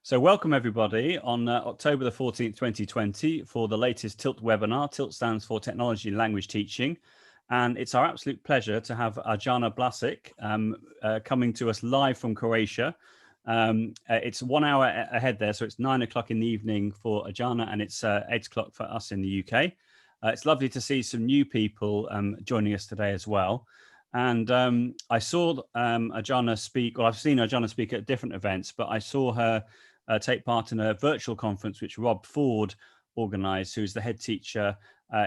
So welcome everybody on October the 14th, 2020 for the latest TILT webinar. TILT stands for Technology and Language Teaching. And it's our absolute pleasure to have Arjana Blazic coming to us live from Croatia. It's 1 hour ahead there, so it's 9 o'clock in the evening for Arjana and it's 8 o'clock for us in the UK. It's lovely to see some new people joining us today as well. And I saw Arjana speak, well, I've seen Arjana speak at different events, but I saw her take part in a virtual conference which Rob Ford organized, who's the head teacher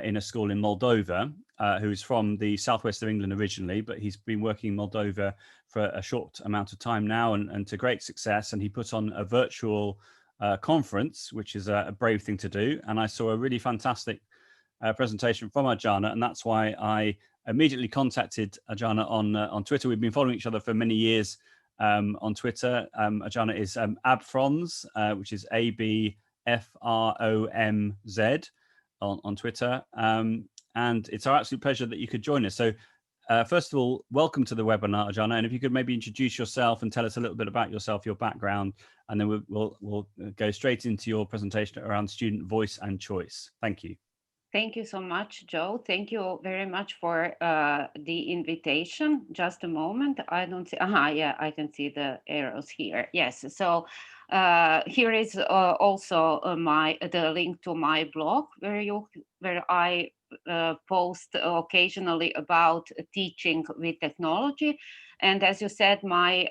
in a school in Moldova, who's from the southwest of England originally, but he's been working in Moldova for a short amount of time now and to great success. And he put on a virtual conference, which is a brave thing to do. And I saw a really fantastic presentation from Arjana, and that's why I immediately contacted Arjana on Twitter. We've been following each other for many years on Twitter. Arjana is Abfronz, which is ABFROMZ on Twitter. And it's our absolute pleasure that you could join us. So first of all, welcome to the webinar, Arjana. And if you could maybe introduce yourself and tell us a little bit about yourself, your background, and then we'll go straight into your presentation around student voice and choice. Thank you. Thank you so much, Joe. Thank you very much for the invitation. Just a moment. I don't see. Yeah, I can see the arrows here. Yes. So here is also the link to my blog where I post occasionally about teaching with technology. And as you said, my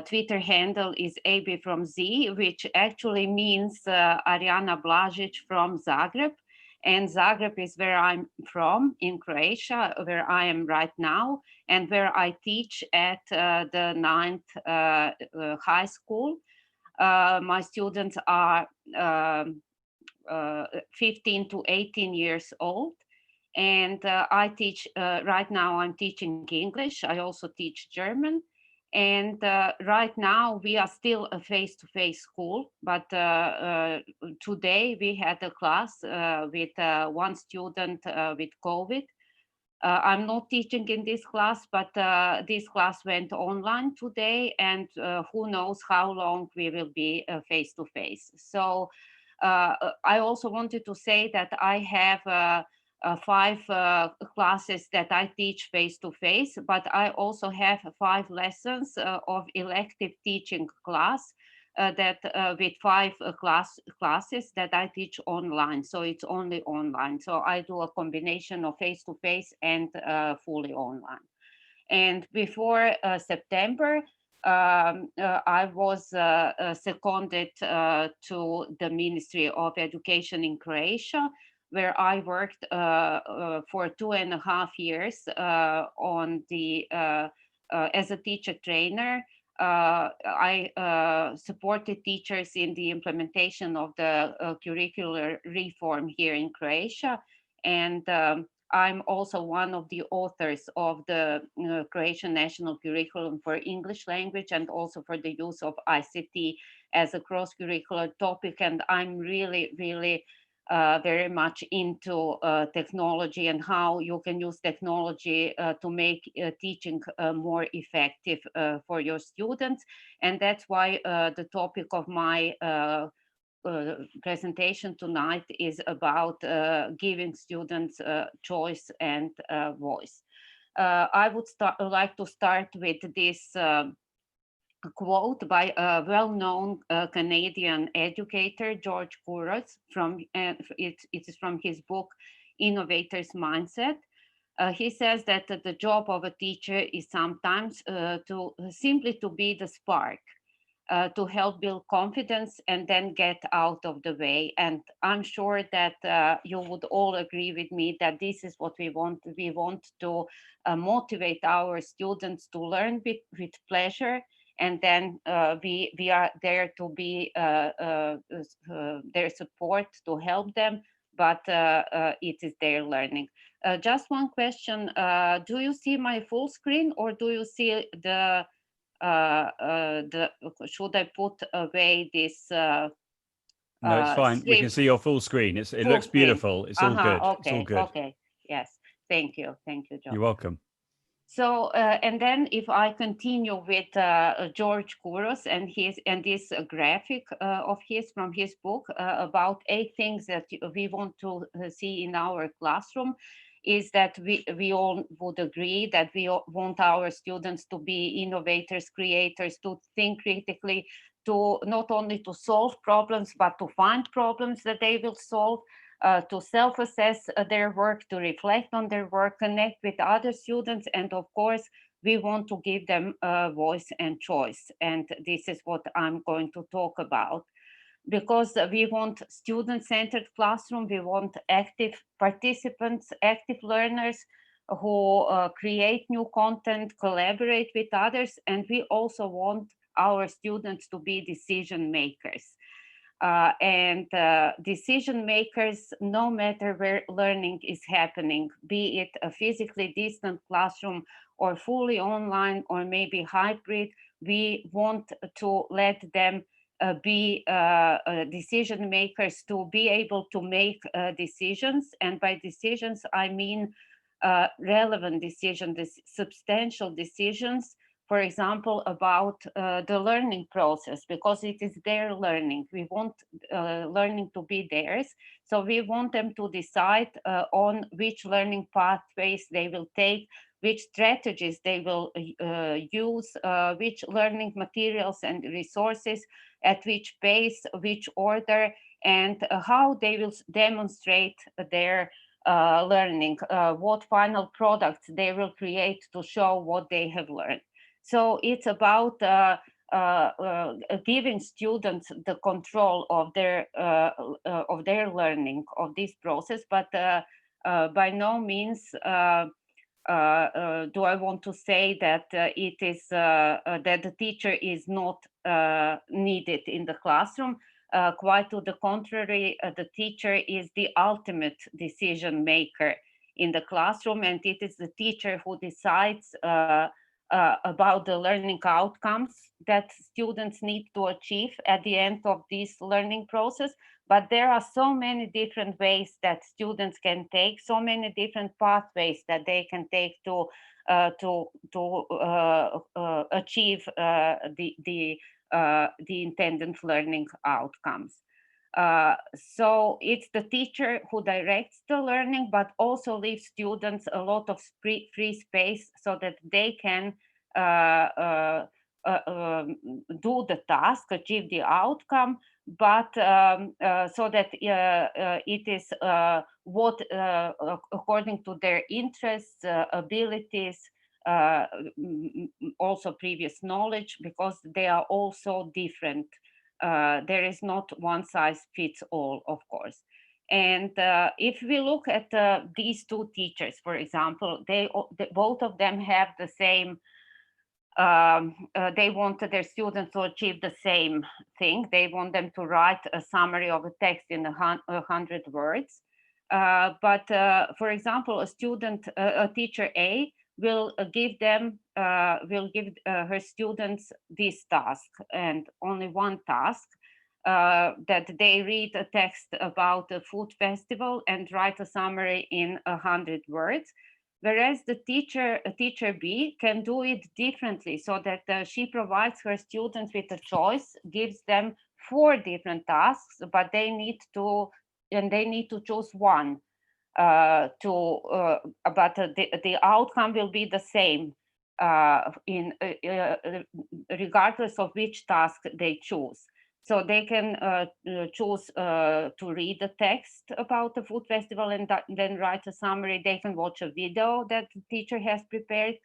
Twitter handle is AB from Z, which actually means Arjana Blazic from Zagreb. And Zagreb is where I'm from in Croatia, where I am right now, and where I teach at the 9th high school. My students are 15 to 18 years old. And I teach, right now I'm teaching English. I also teach German. And right now we are still a face-to-face school, but today we had a class with one student with COVID. I'm not teaching in this class, but this class went online today, and who knows how long we will be face-to-face. So I also wanted to say that I have 5 classes that I teach face-to-face, but I also have 5 lessons of elective teaching class that with 5 classes that I teach online. So it's only online. So I do a combination of face-to-face and fully online. And before September, I was seconded to the Ministry of Education in Croatia, where I worked for 2.5 years on the as a teacher trainer. I supported teachers in the implementation of the curricular reform here in Croatia, and I'm also one of the authors of the Croatian National Curriculum for English language and also for the use of ICT as a cross-curricular topic. And I'm really very much into technology and how you can use technology to make teaching more effective for your students. And that's why the topic of my presentation tonight is about giving students choice and voice. I would like to start with this quote by a well-known Canadian educator, George Couros, it is from his book, Innovator's Mindset. He says that the job of a teacher is sometimes simply to be the spark, to help build confidence and then get out of the way. And I'm sure that you would all agree with me that this is what we want. We want to motivate our students to learn with pleasure. And then we are there to be their support to help them, but it is their learning. Just one question, do you see my full screen or do you see should I put away this? No, it's fine. We can see your full screen. It looks beautiful. It's all good. Okay. It's all good. Okay. Yes. Thank you, Joe. You're welcome. So, and then if I continue with George Kouros and this graphic of his from his book about 8 things that we want to see in our classroom, is that we all would agree that we want our students to be innovators, creators, to think critically, to not only to solve problems, but to find problems that they will solve, to self-assess their work, to reflect on their work, connect with other students, and of course, we want to give them a voice and choice. And this is what I'm going to talk about. Because we want student-centered classroom, we want active participants, active learners who create new content, collaborate with others, and we also want our students to be decision makers. And decision makers, no matter where learning is happening, be it a physically distant classroom or fully online or maybe hybrid, we want to let them be decision makers, to be able to make decisions. And by decisions, I mean relevant decisions, substantial decisions, for example, about the learning process, because it is their learning. We want learning to be theirs. So we want them to decide on which learning pathways they will take, which strategies they will use, which learning materials and resources, at which pace, which order, and how they will demonstrate their learning, what final products they will create to show what they have learned. So it's about giving students the control of their learning of this process, but by no means do I want to say that it is that the teacher is not needed in the classroom. Quite to the contrary, the teacher is the ultimate decision maker in the classroom, and it is the teacher who decides about the learning outcomes that students need to achieve at the end of this learning process. But there are so many different ways that students can take, so many different pathways that they can take to achieve the intended learning outcomes. So it's the teacher who directs the learning, but also leaves students a lot of free space so that they can do the task, achieve the outcome, but so that it is what according to their interests, abilities, also previous knowledge, because they are all so different. There is not one size fits all, of course. And if we look at these two teachers, for example, both of them have the same. They want their students to achieve the same thing. They want them to write a summary of a text in 100 words. But for example, a teacher A will give her students this task, and only one task, that they read a text about a food festival and write a summary in 100 words. Whereas teacher B can do it differently, so that she provides her students with a choice, gives them 4 different tasks, but they need to choose one. But the outcome will be the same regardless of which task they choose. So they can choose to read the text about the food festival and then write a summary. They can watch a video that the teacher has prepared.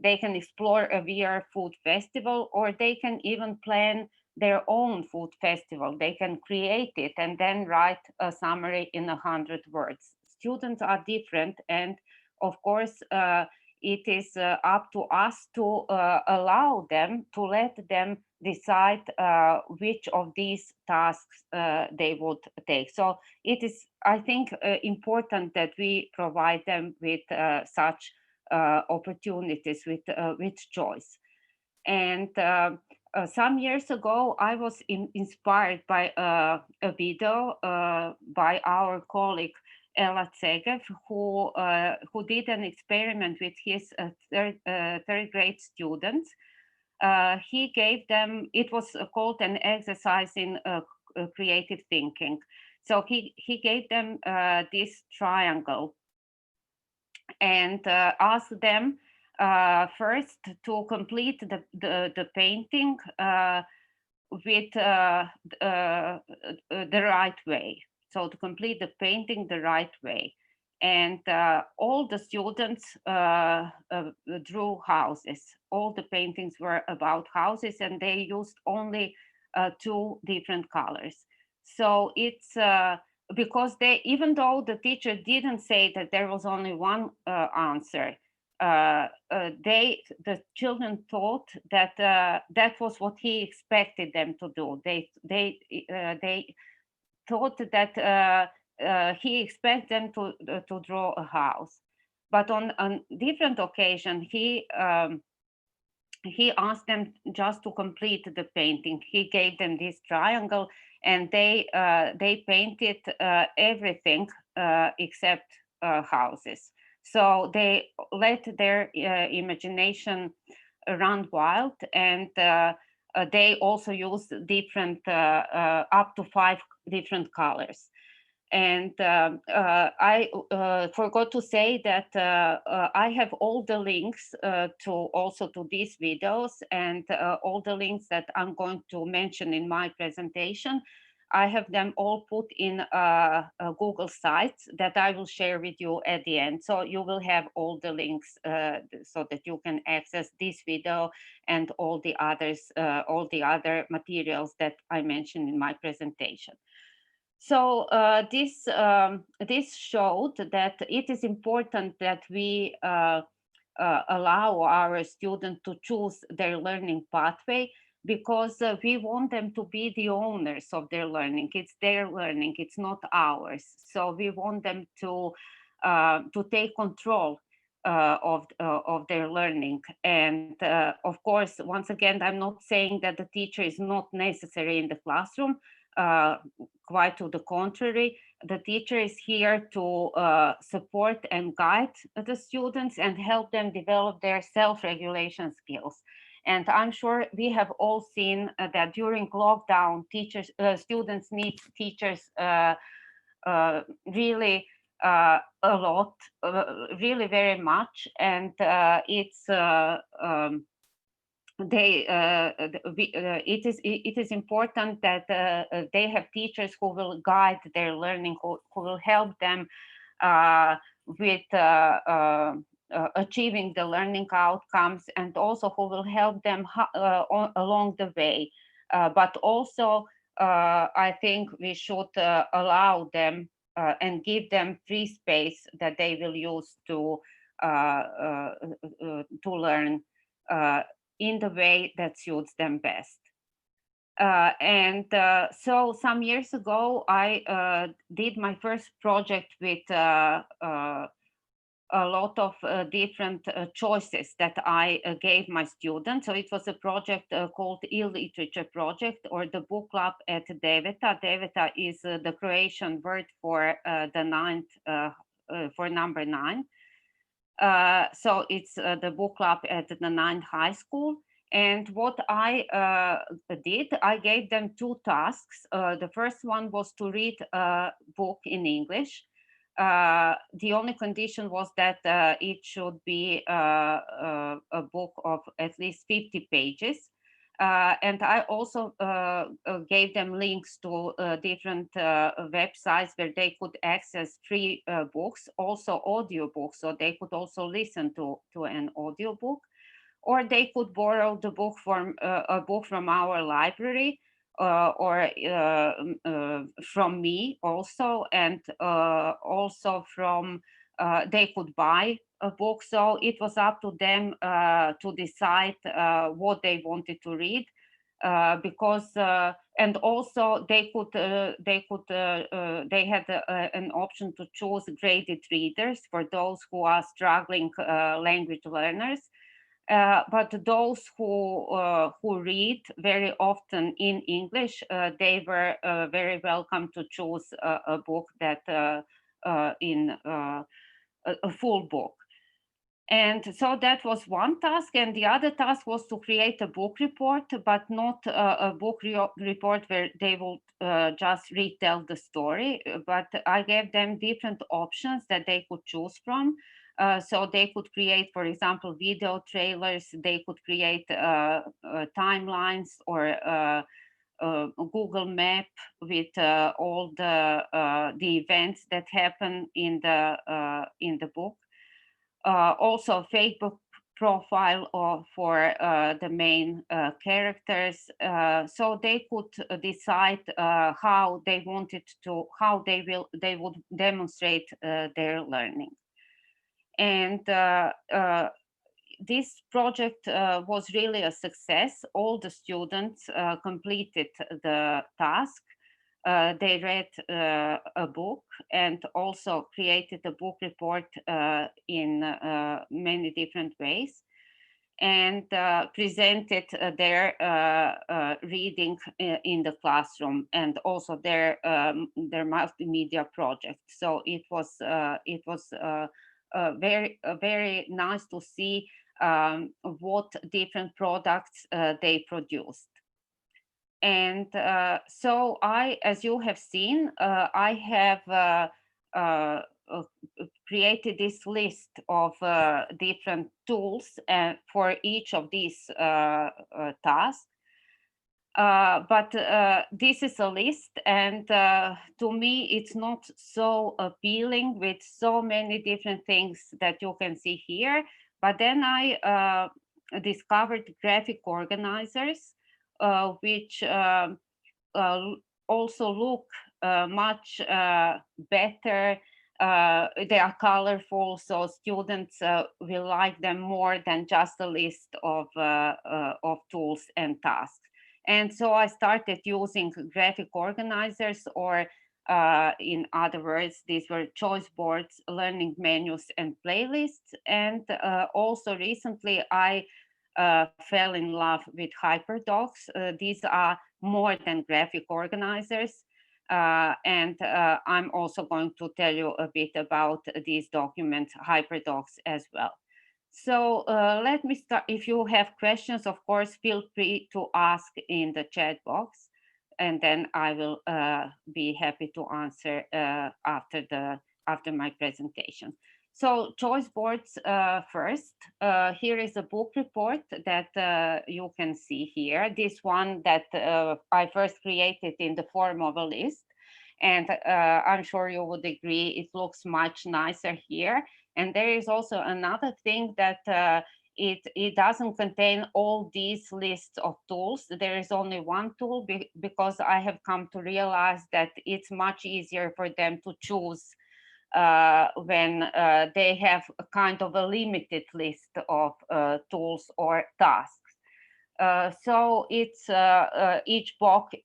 They can explore a VR food festival, or they can even plan their own food festival. They can create it and then write a summary in 100 words. Students are different, and of course, it is up to us to allow them, to let them decide which of these tasks they would take. So it is, I think, important that we provide them with such opportunities, with choice. And some years ago, I was inspired by a video by our colleague Elacegev, who did an experiment with his third grade students. He gave them, it was called an exercise in creative thinking. So he gave them this triangle and asked them first to complete the painting with the right way. So to complete the painting the right way. And all the students drew houses. All the paintings were about houses, and they used only 2 different colors. So it's because they, even though the teacher didn't say that there was only one answer, the children thought that that was what he expected them to do. They thought that he expected them to draw a house, but on different occasion he asked them just to complete the painting. He gave them this triangle, and they painted everything except houses. So they let their imagination run wild, and they also used different, up to 5 different colors. And I forgot to say that I have all the links to these videos, and all the links that I'm going to mention in my presentation. I have them all put in Google Sites that I will share with you at the end. So you will have all the links so that you can access this video and all the other materials that I mentioned in my presentation. So this showed that it is important that we allow our students to choose their learning pathway, because we want them to be the owners of their learning. It's their learning, it's not ours. So we want them to take control of their learning. And of course, once again, I'm not saying that the teacher is not necessary in the classroom. Quite to the contrary, the teacher is here to support and guide the students and help them develop their self-regulation skills. And I'm sure we have all seen that during lockdown, students need teachers really a lot, really very much. And it is important that they have teachers who will guide their learning, who will help them with achieving the learning outcomes, and also who will help them along the way. But also, I think we should allow them and give them free space that they will use to learn in the way that suits them best. So some years ago, I did my first project with a lot of different choices that I gave my students. So it was a project called e-literature project, or the book club at Deveta. Deveta is the Croatian word for the ninth, for number 9. So it's the book club at the 9th high school. And what I did, I gave them 2 tasks. The first one was to read a book in English. The only condition was that it should be a book of at least 50 pages. And I also gave them links to different websites where they could access free books, also audiobooks, so they could also listen to an audiobook, or they could borrow the book from a book from our library, or from me also, and also from they could buy a book. So it was up to them to decide what they wanted to read, because and also they had an option to choose graded readers for those who are struggling language learners. But those who read very often in English, they were very welcome to choose a book that in a full book. And so that was one task. And the other task was to create a book report, but not a book report where they would just retell the story. But I gave them different options that they could choose from. So they could create, for example, video trailers, they could create timelines or a Google map with all the events that happen in the book. Also Facebook profile for the main characters, so they could decide how they wanted to, how they would demonstrate their learning. And this project was really a success. All the students completed the task. They read a book and also created a book report in many different ways, and presented their reading in the classroom, and also their multimedia project. So it was very nice to see what different products they produced. And so as you have seen, I have created this list of different tools for each of these tasks. But this is a list, and to me, it's not so appealing with so many different things that you can see here. But then I discovered graphic organizers, which also look much better. They are colorful, so students will like them more than just a list of tools and tasks. And so I started using graphic organizers, or in other words, these were choice boards, learning menus, and playlists. And also recently, I fell in love with HyperDocs. These are more than graphic organizers. And I'm also going to tell you a bit about these documents, HyperDocs, as well. So let me start. If you have questions, of course, feel free to ask in the chat box, and then I will be happy to answer after my presentation. So choice boards first. Here is a book report that you can see here. This one that I first created in the form of a list. And I'm sure you would agree, it looks much nicer here. And there is also another thing that it doesn't contain all these lists of tools. There is only one tool because I have come to realize that it's much easier for them to choose when they have a kind of a limited list of tools or tasks. So it's each box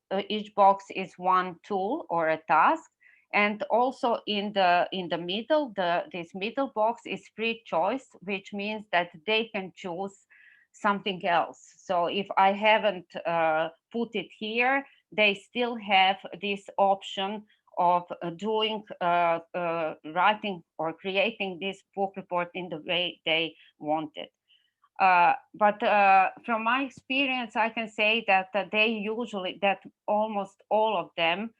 is one tool or a task, and also in the middle, this middle box is free choice, which means that they can choose something else. So if I haven't put it here, they still have this option of doing writing or creating this book report in the way they want it. But from my experience, I can say that that almost all of them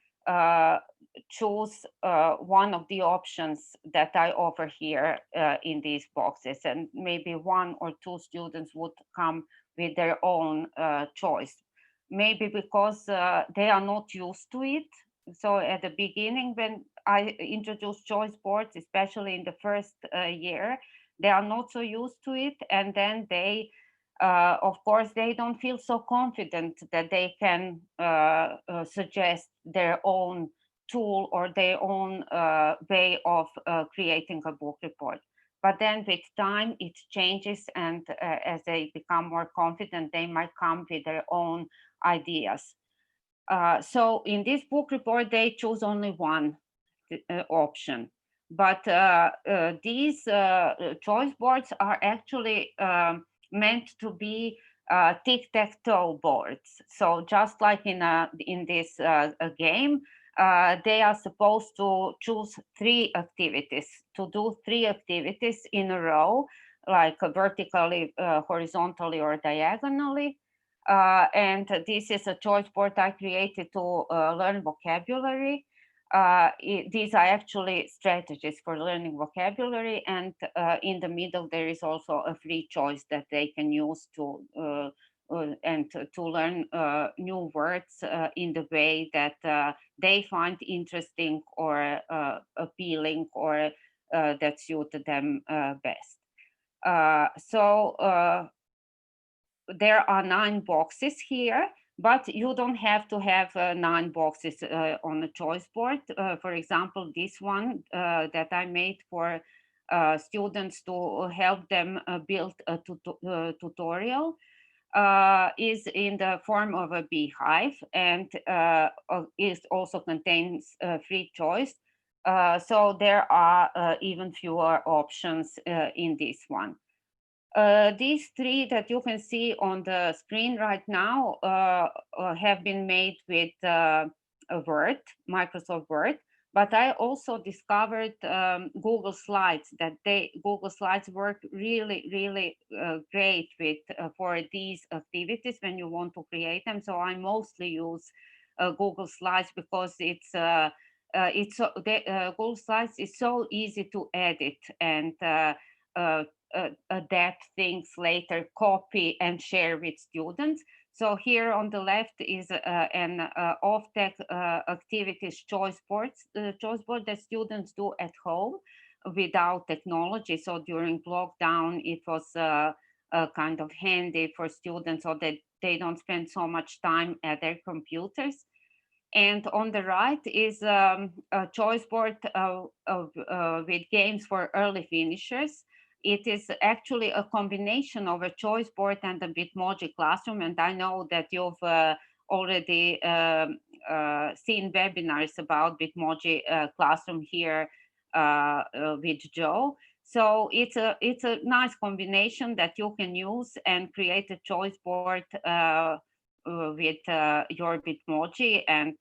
choose one of the options that I offer here in these boxes, and maybe one or two students would come with their own choice, maybe because they are not used to it. So at the beginning, when I introduced choice boards, especially in the first year, they are not so used to it, and then they of course they don't feel so confident that they can suggest their own tool or their own way of creating a book report. But then with time it changes, and as they become more confident, they might come with their own ideas. So in this book report they choose only one option. But these choice boards are actually meant to be tic-tac-toe boards. So just like in this a game, they are supposed to choose 3 activities, to do 3 activities in a row, like vertically, horizontally, or diagonally. And this is a choice board I created to learn vocabulary. These are actually strategies for learning vocabulary, and in the middle there is also a free choice that they can use to to learn new words in the way that they find interesting or appealing, or that suit them best. So there are 9 boxes here, but you don't have to have 9 boxes on a choice board. For example, this one that I made for students to help them build a tutorial is in the form of a beehive, and it also contains free choice. So there are even fewer options in this one. These 3 that you can see on the screen right now have been made with Word, Microsoft Word, but I also discovered Google Slides, that Google Slides work really great with for these activities when you want to create them. So I mostly use Google Slides because Google Slides is so easy to edit and adapt things later, copy and share with students. So here on the left is an off-tech activities choice board that students do at home without technology. So during lockdown, it was kind of handy for students so that they don't spend so much time at their computers. And on the right is a choice board with games for early finishers. It is actually a combination of a choice board and a Bitmoji classroom. And I know that you've already seen webinars about Bitmoji classroom here with Joe. So it's a nice combination that you can use and create a choice board with your Bitmoji, and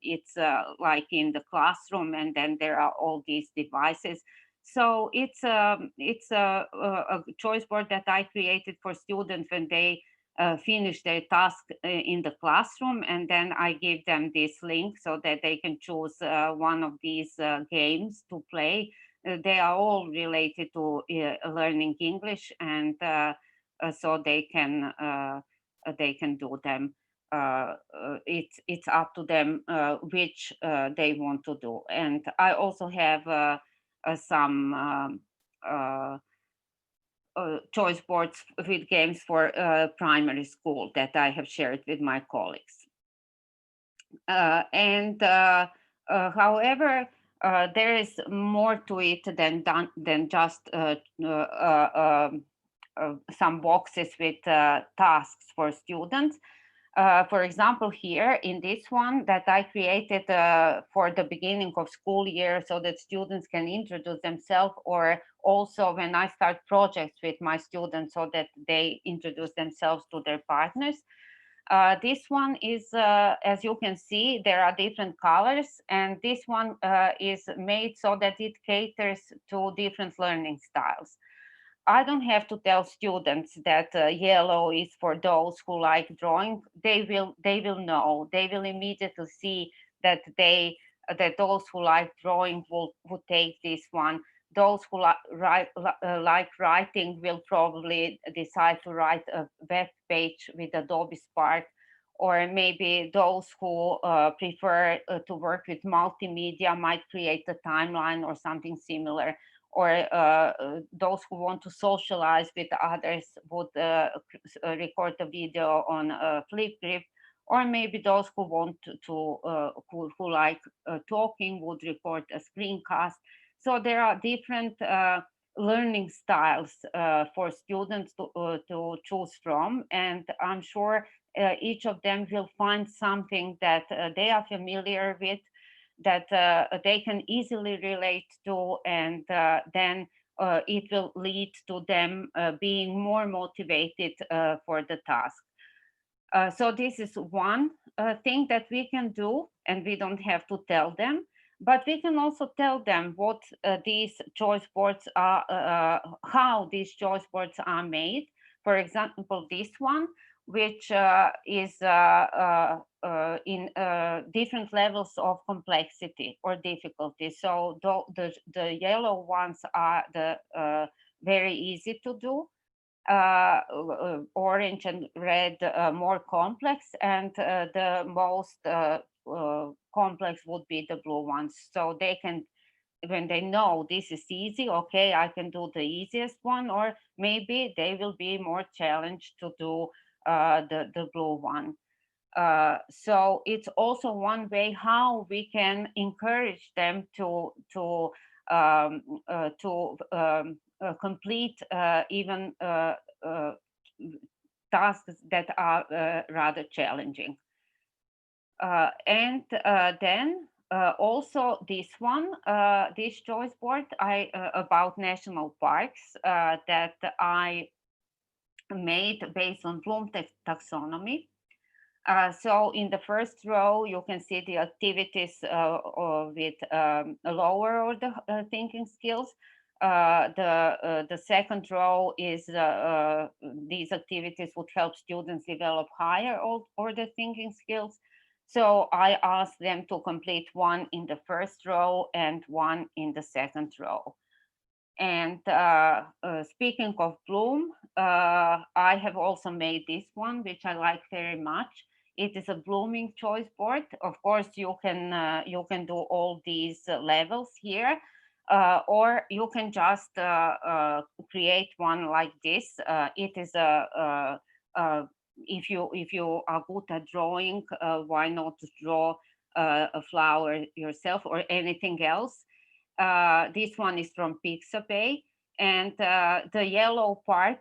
it's like in the classroom, and then there are all these devices. So it's a choice board that I created for students when they finish their task in the classroom, and then I give them this link so that they can choose one of these games to play. They are all related to learning English, and so they can do them. It's up to them which they want to do. And I also have some choice boards with games for primary school that I have shared with my colleagues. However, there is more to it than just some boxes with tasks for students. For example, here in this one that I created for the beginning of school year so that students can introduce themselves, or also when I start projects with my students so that they introduce themselves to their partners. This one is, as you can see, there are different colors, and this one is made so that it caters to different learning styles. I don't have to tell students that yellow is for those who like drawing. They will know. They will immediately see that those who like drawing will take this one. Those who like writing will probably decide to write a web page with Adobe Spark, or maybe those who prefer to work with multimedia might create a timeline or something similar. Or those who want to socialize with others would record a video on Flipgrid, or maybe those who want to who like talking would record a screencast. So there are different learning styles for students to choose from, and I'm sure each of them will find something that they are familiar with, that they can easily relate to, and then it will lead to them being more motivated for the task. So this is one thing that we can do, and we don't have to tell them, but we can also tell them what these choice boards are, how these choice boards are made. For example, this one, which is in different levels of complexity or difficulty. So the yellow ones are the very easy to do. Orange and red more complex, and the most complex would be the blue ones. So they can, when they know this is easy, okay, I can do the easiest one, or maybe they will be more challenged to do the blue one. So it's also one way how we can encourage them to complete even tasks that are rather challenging. And then also this one, this choice board about national parks that I made based on Bloom taxonomy. So in the first row, you can see the activities with lower order thinking skills. The second row is these activities would help students develop higher order thinking skills. So I asked them to complete one in the first row and one in the second row. And speaking of Bloom, I have also made this one, which I like very much. It is a blooming choice board. Of course, you can do all these levels here, or you can just create one like this. It is if you are good at drawing, why not draw a flower yourself or anything else? This one is from Pixabay. And the yellow part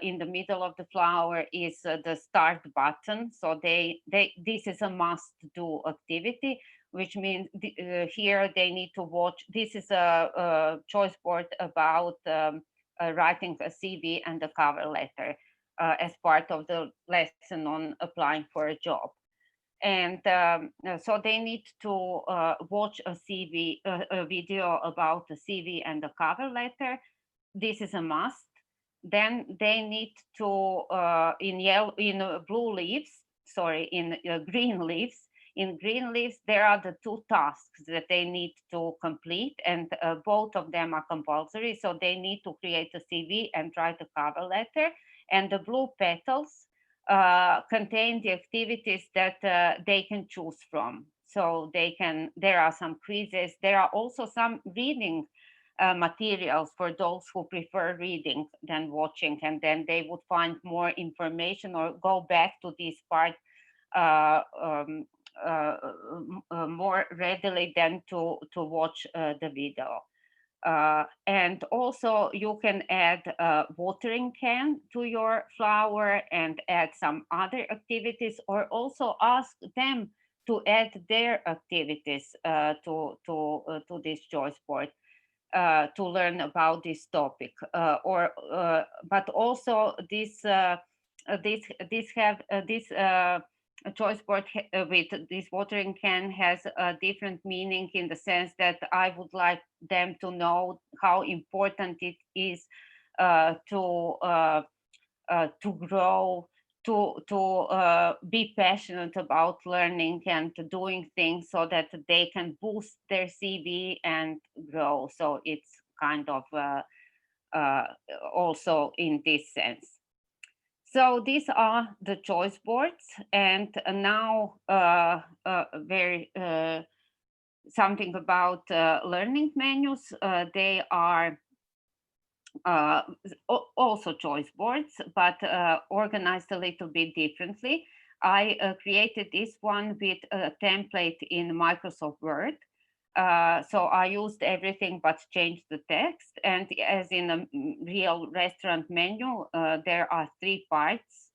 in the middle of the flower is the start button. So this is a must-do activity, which means here they need to watch. This is a choice board about writing a CV and a cover letter as part of the lesson on applying for a job. And so they need to watch a CV, a video about the CV and the cover letter. This is a must. Then they need to in blue leaves, sorry, in green leaves. In green leaves, there are the two tasks that they need to complete, and both of them are compulsory. So they need to create a CV and write a cover letter. And the blue petals contain the activities that they can choose from. So there are some quizzes. There are also some reading materials for those who prefer reading than watching, and then they would find more information or go back to this part more readily than to watch the video. And also you can add a watering can to your flower and add some other activities, or also ask them to add their activities to this choice board. To learn about this topic, but also this choice board with this watering can has a different meaning, in the sense that I would like them to know how important it is to grow, to be passionate about learning and doing things, so that they can boost their CV and grow. So it's kind of also in this sense. So these are the choice boards, and now very something about learning menus. They are also choice boards, but organized a little bit differently. I created this one with a template in Microsoft Word. So I used everything but changed the text. And as in a real restaurant menu, there are 3 parts.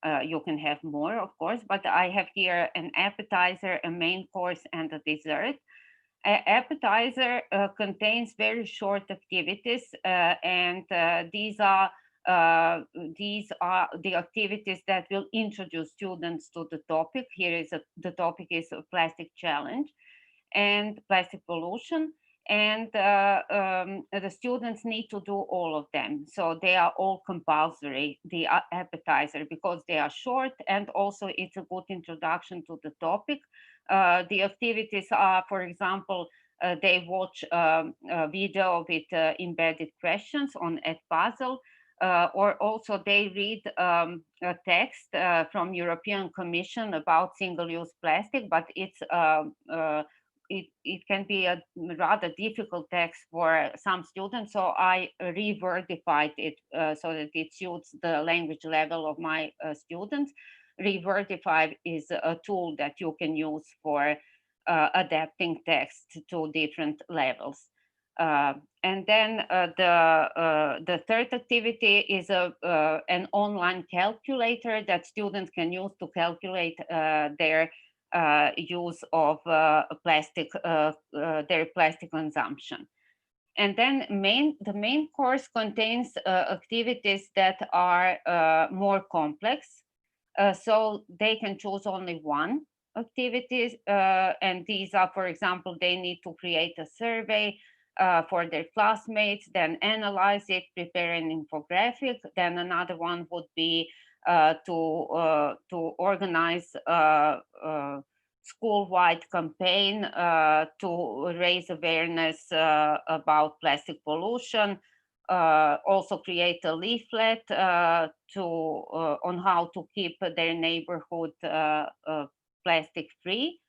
You can have more, of course, but I have here an appetizer, a main course, and a dessert. Appetizer contains very short activities, and these are These are the activities that will introduce students to the topic. The topic is a plastic challenge and plastic pollution. And the students need to do all of them. So they are all compulsory, the appetizer, because they are short, and also it's a good introduction to the topic. The activities are, for example, they watch a video with embedded questions on Edpuzzle, or also they read a text from European Commission about single-use plastic, but it can be a rather difficult text for some students, so I rewordified it so that it suits the language level of my students. Rewordify is a tool that you can use for adapting text to different levels. And then the third activity is an online calculator that students can use to calculate their use of plastic, their plastic consumption. And then the main course contains activities that are more complex. So they can choose only one activities. And these are, for example, they need to create a survey for their classmates, then analyze it, prepare an infographic. Then another one would be to organize school-wide campaign to raise awareness about plastic pollution. Also create a leaflet on how to keep their neighborhood plastic free.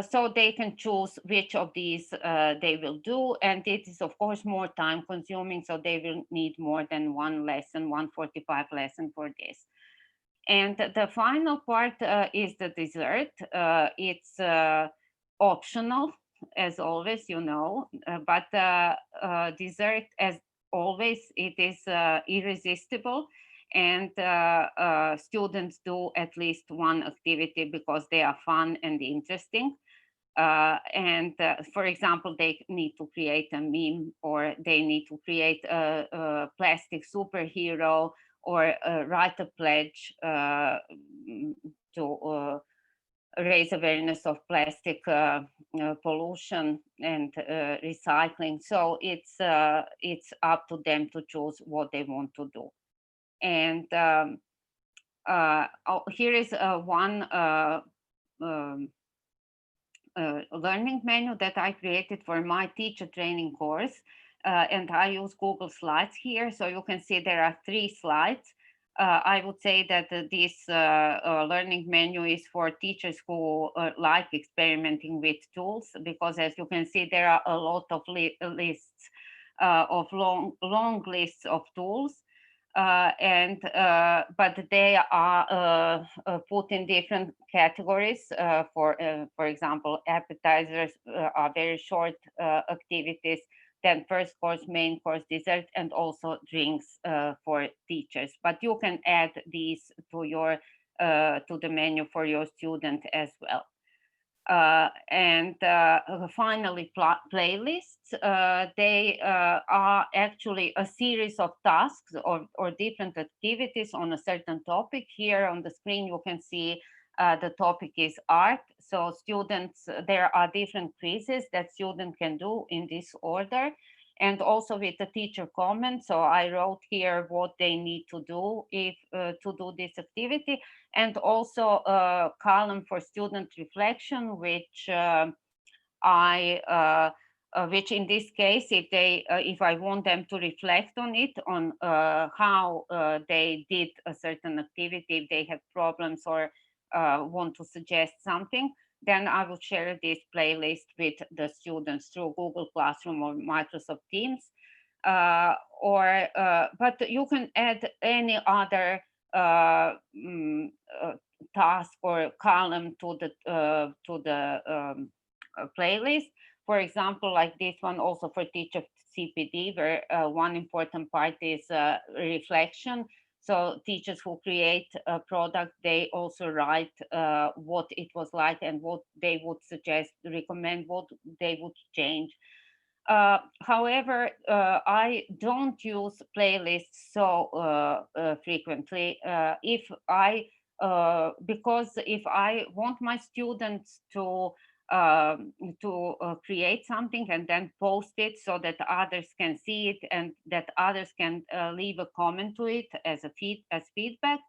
So they can choose which of these they will do, and it is of course more time consuming, so they will need more than one lesson, 145 lesson for this. And the final part is the dessert. It's optional, as always, but dessert, as always, it is irresistible. And students do at least one activity because they are fun and interesting. For example, they need to create a meme, or they need to create a plastic superhero, or write a pledge to raise awareness of plastic pollution and recycling. So it's up to them to choose what they want to do. And here is one learning menu that I created for my teacher training course. And I use Google Slides here. So you can see there are 3 slides. I would say that this learning menu is for teachers who like experimenting with tools, because as you can see, there are a lot of lists of long lists of tools. But they are put in different categories. For example, appetizers are very short activities, then first course, main course, dessert, and also drinks for teachers. But you can add these to your to the menu for your student as well. Finally, playlists. They are actually a series of tasks or different activities on a certain topic. Here on the screen, you can see the topic is art. So students, there are different quizzes that students can do in this order, and also with the teacher comment. So I wrote here what they need to do to do this activity, and also a column for student reflection, which which in this case, if I want them to reflect on it, on how they did a certain activity, if they have problems or want to suggest something, then I will share this playlist with the students through Google Classroom or Microsoft Teams. But you can add any other task or column to the playlist. For example, like this one, also for Teach of CPD, where one important part is reflection. So teachers who create a product, they also write what it was like and what they would suggest, recommend, what they would change. However, I don't use playlists so frequently. Because if I want my students to create something and then post it so that others can see it and that others can leave a comment to it as feedback,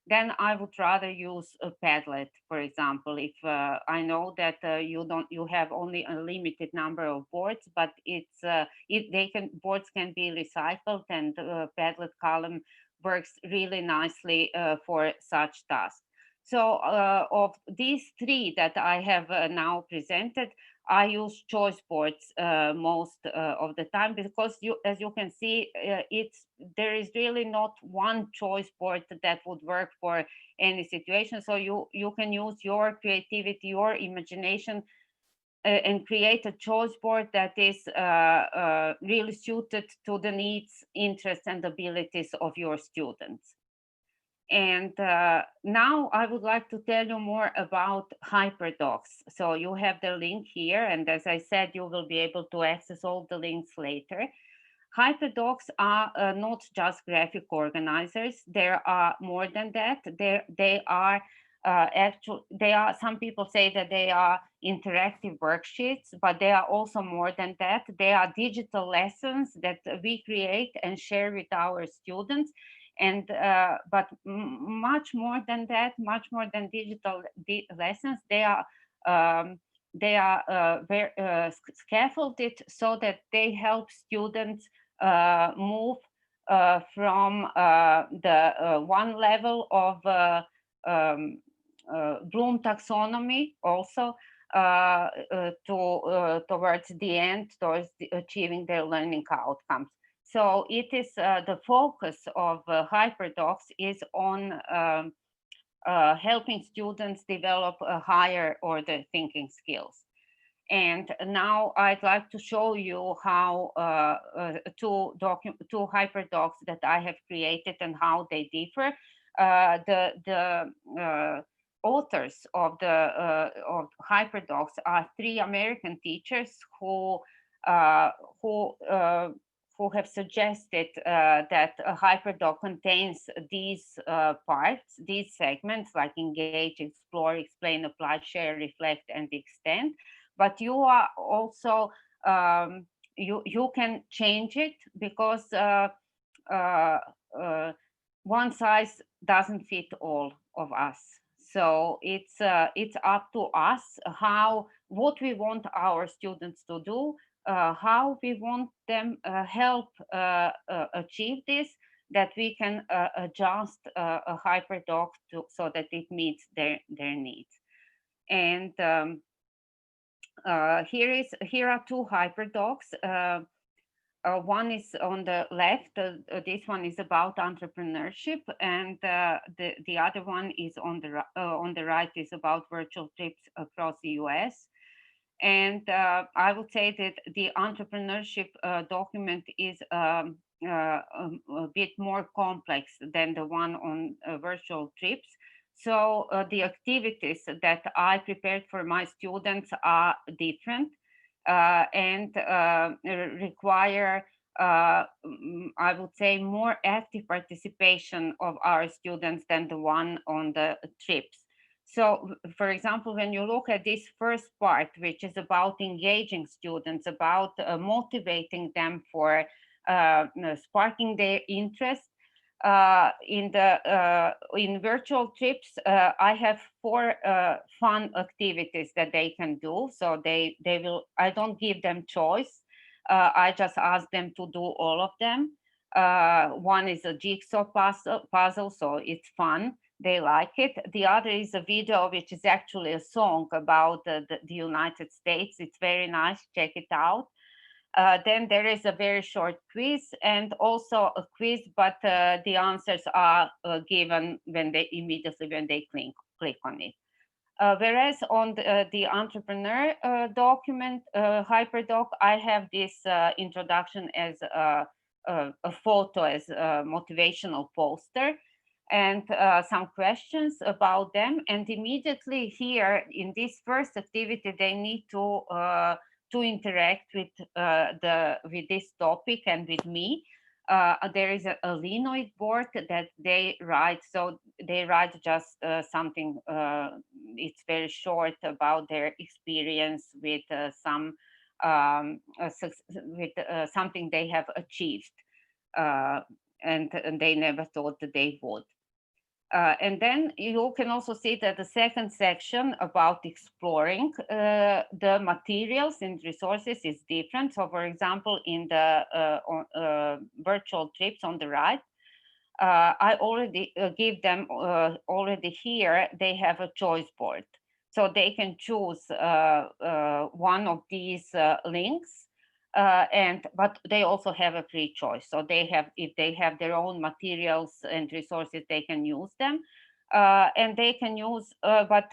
then I would rather use a Padlet, for example. If I know that you have only a limited number of boards, but boards can be recycled, and Padlet column works really nicely for such tasks. So of these three that I have now presented, I use choice boards most of the time, because as you can see, there is really not one choice board that would work for any situation. So you can use your creativity, your imagination, and create a choice board that is really suited to the needs, interests, and abilities of your students. And now I would like to tell you more about HyperDocs. So you have the link here, and as I said, you will be able to access all the links later. HyperDocs are not just graphic organizers. There are more than that. They are some people say that they are interactive worksheets, but they are also more than that. They are digital lessons that we create and share with our students. And but much more than that, much more than digital lessons, they are very scaffolded so that they help students move from the one level of Bloom taxonomy also towards the end, towards achieving their learning outcomes. So it is the focus of HyperDocs is on helping students develop a higher order thinking skills. And now I'd like to show you how two HyperDocs that I have created and how they differ. The authors of HyperDocs are three American teachers who have suggested that a HyperDoc contains these parts, these segments, like engage, explore, explain, apply, share, reflect, and extend. But you are also you can change it, because one size doesn't fit all of us. So it's up to us what we want our students to do, how we want them help achieve this, that we can adjust a HyperDoc so that it meets their needs. And here are two HyperDocs. One is on the left. This one is about entrepreneurship, and the other one is on the right, is about virtual trips across the U.S. And I would say that the entrepreneurship document is a bit more complex than the one on virtual trips. So the activities that I prepared for my students are different and require, I would say, more active participation of our students than the one on the trips. So, for example, when you look at this first part, which is about engaging students, about motivating them for sparking their interest, in virtual trips, I have 4 fun activities that they can do. So they will. I don't give them choice. I just ask them to do all of them. One is a jigsaw puzzle, so it's fun. They like it. The other is a video, which is actually a song about the United States. It's very nice. Check it out. Then there is a very short quiz, and also a quiz, but the answers are given immediately when they click on it. Whereas on the entrepreneur document, HyperDoc, I have this introduction as a photo, as a motivational poster, and some questions about them. And immediately here in this first activity, they need to to interact with this topic and with me. There is a linoid board that they write. So they write just something, it's very short about their experience with something they have achieved. And they never thought that they would. And then you can also see that the second section about exploring the materials and resources is different. So for example, in the virtual trips on the right, I already give them already here, they have a choice board. So they can choose one of these links. But they also have a free choice. So they have, if they have their own materials and resources, they can use them. And they can use, but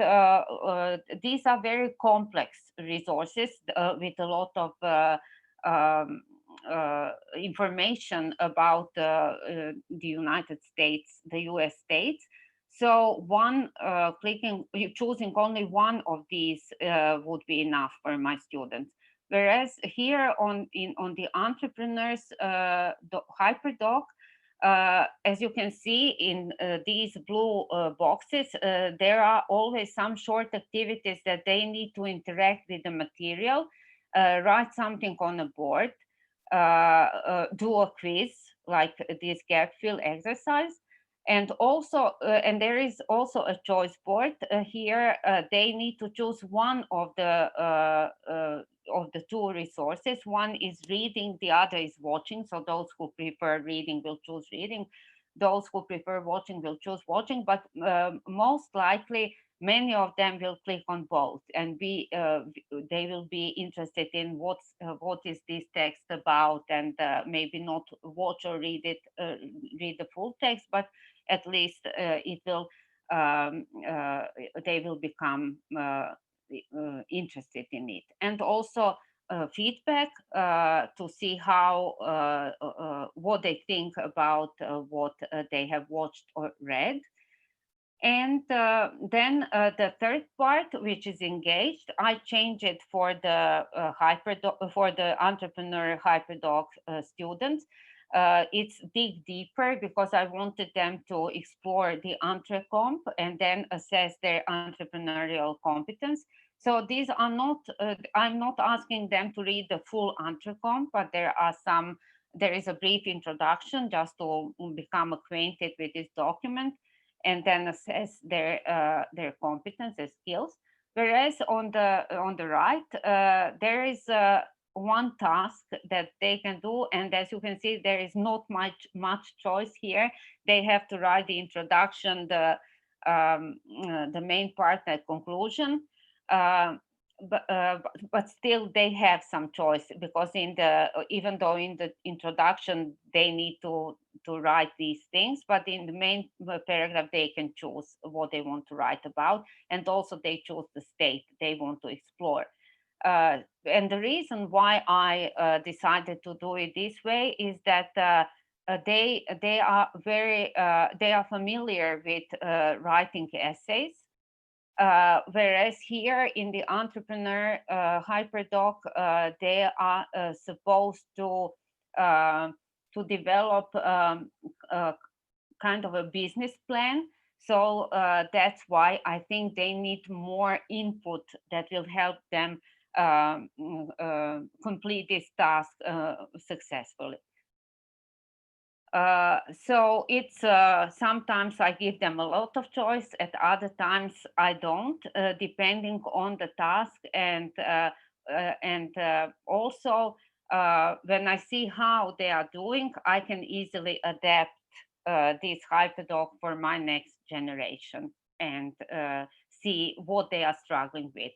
these are very complex resources with a lot of information about the United States, the US states. So choosing only one of these would be enough for my students. Whereas here on the entrepreneurs HyperDoc, as you can see in these blue boxes, there are always some short activities that they need to interact with the material, write something on a board, do a quiz like this gap fill exercise. And also, and there is also a choice board here. They need to choose one of the two resources. One is reading, the other is watching. So those who prefer reading will choose reading. Those who prefer watching will choose watching. But most likely, many of them will click on both, and they will be interested in what is this text about, and maybe not watch or read the full text, but at least it will they will become interested in it. And also feedback to see how what they think about what they have watched or read. And then the third part, which is engaged, I changed it for the for the entrepreneur HyperDoc students. It's dig deeper because I wanted them to explore the EntreComp and then assess their entrepreneurial competence. So these are not, I'm not asking them to read the full EntreComp, but there is a brief introduction just to become acquainted with this document and then assess their competence and skills. Whereas on the right, there is one task that they can do, and as you can see, there is not much choice here. They have to write the introduction, the main part, and conclusion. But still they have some choice, because even though in the introduction they need to write these things, but in the main paragraph they can choose what they want to write about, and also they choose the state they want to explore. And the reason why I decided to do it this way is that they are familiar with writing essays. Whereas here in the entrepreneur HyperDoc, they are supposed to develop kind of a business plan. So that's why I think they need more input that will help them complete this task successfully. So it's sometimes I give them a lot of choice, at other times I don't, depending on the task, and also when I see how they are doing, I can easily adapt this HyperDoc for my next generation and see what they are struggling with.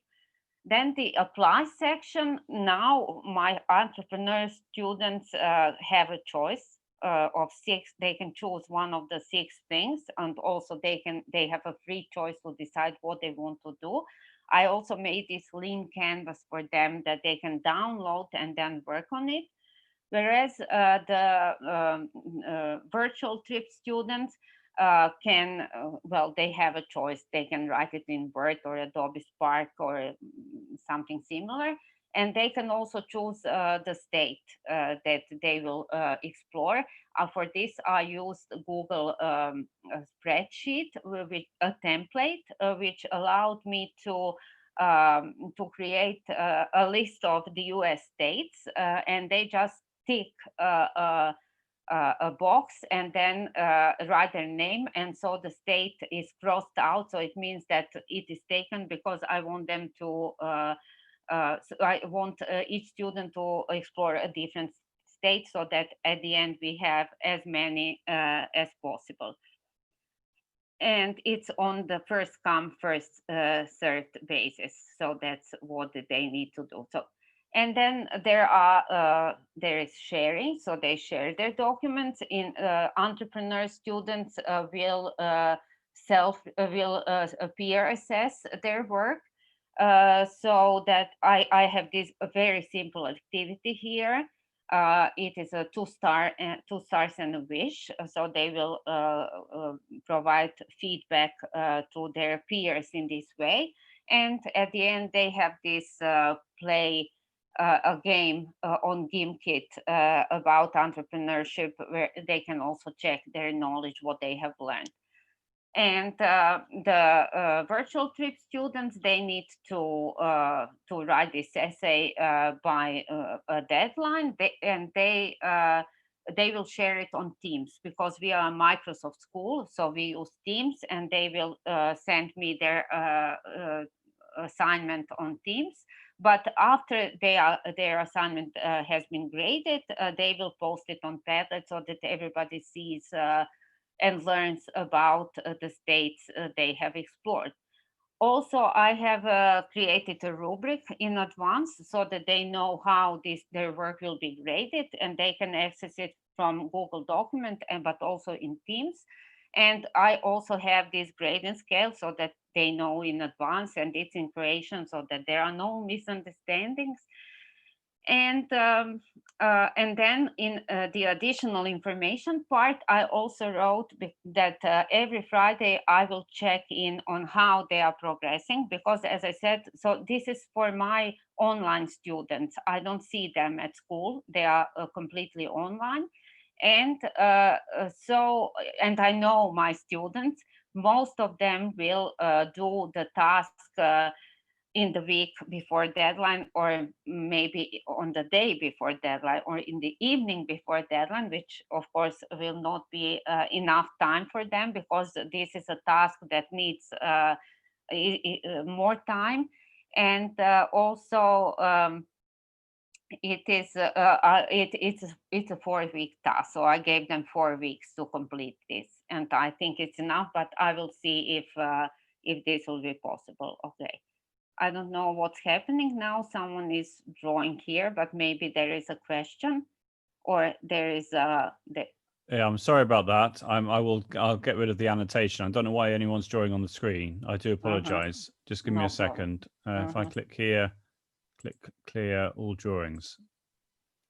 Then the apply section. Now my entrepreneur students have a choice of 6. They can choose one of the 6 things, and also they have a free choice to decide what they want to do. I also made this lean canvas for them that they can download and then work on it. Whereas the virtual trip students can, well, they have a choice. They can write it in Word or Adobe Spark or something similar. And they can also choose the state that they will explore. For this, I used Google a spreadsheet with a template, which allowed me to create a list of the US states, and they just tick a box and then write their name, and so the state is crossed out, so it means that it is taken, because I want them to so I want each student to explore a different state, so that at the end we have as many as possible. And it's on the first come, first served basis. So that's what they need to do. So, and then there is sharing. So they share their documents. In entrepreneur students will peer assess their work. So that I have this very simple activity here. It is a 2-star, 2 stars and a wish. So they will provide feedback to their peers in this way. And at the end, they have this play a game on GimKit about entrepreneurship, where they can also check their knowledge, what they have learned. And the virtual trip students, they need to write this essay by a deadline, and they will share it on Teams, because we are a Microsoft school, so we use Teams, and they will send me their assignment on Teams. But after their assignment has been graded, they will post it on Padlet, so that everybody sees and learns about the states they have explored. Also, I have created a rubric in advance, so that they know how their work will be graded, and they can access it from Google document, but also in Teams. And I also have this grading scale, so that they know in advance, and it's in Croatian, so that there are no misunderstandings. And then in the additional information part, I also wrote that every Friday I will check in on how they are progressing, because, as I said, so this is for my online students. I don't see them at school. They are completely online. And and I know my students, most of them will do the task in the week before deadline, or maybe on the day before deadline, or in the evening before deadline, which of course will not be enough time for them, because this is a task that needs more time. And also it's a 4-week task, so I gave them 4 weeks to complete this, and I think it's enough, but I will see if this will be possible. Okay. I don't know what's happening now. Someone is drawing here, but maybe there is a question, or there is a. Yeah, I'm sorry about that. I'll get rid of the annotation. I don't know why anyone's drawing on the screen. I do apologize. Just give me a second. If I click here, click clear all drawings.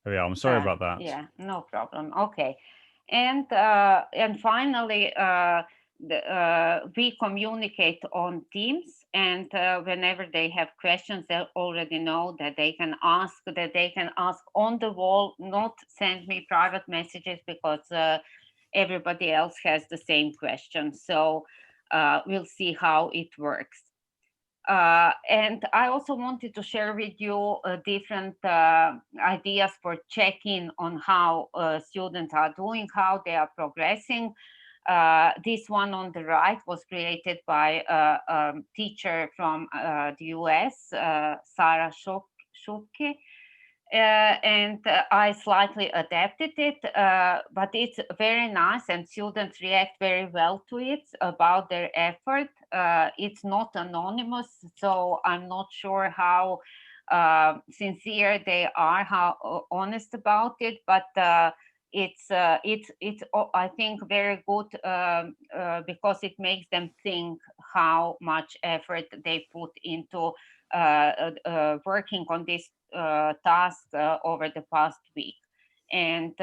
There we are. I'm sorry about that. Yeah, no problem. Okay, and finally, we communicate on Teams, and whenever they have questions, they already know that they can ask on the wall, not send me private messages, because everybody else has the same question. So we'll see how it works. And I also wanted to share with you different ideas for checking on how students are doing, how they are progressing. This one on the right was created by a teacher from the US, Sarah Schupke. And I slightly adapted it, but it's very nice, and students react very well to it about their effort. It's not anonymous, so I'm not sure how sincere they are, how honest about it, but it's I think very good because it makes them think how much effort they put into working on this task over the past week. And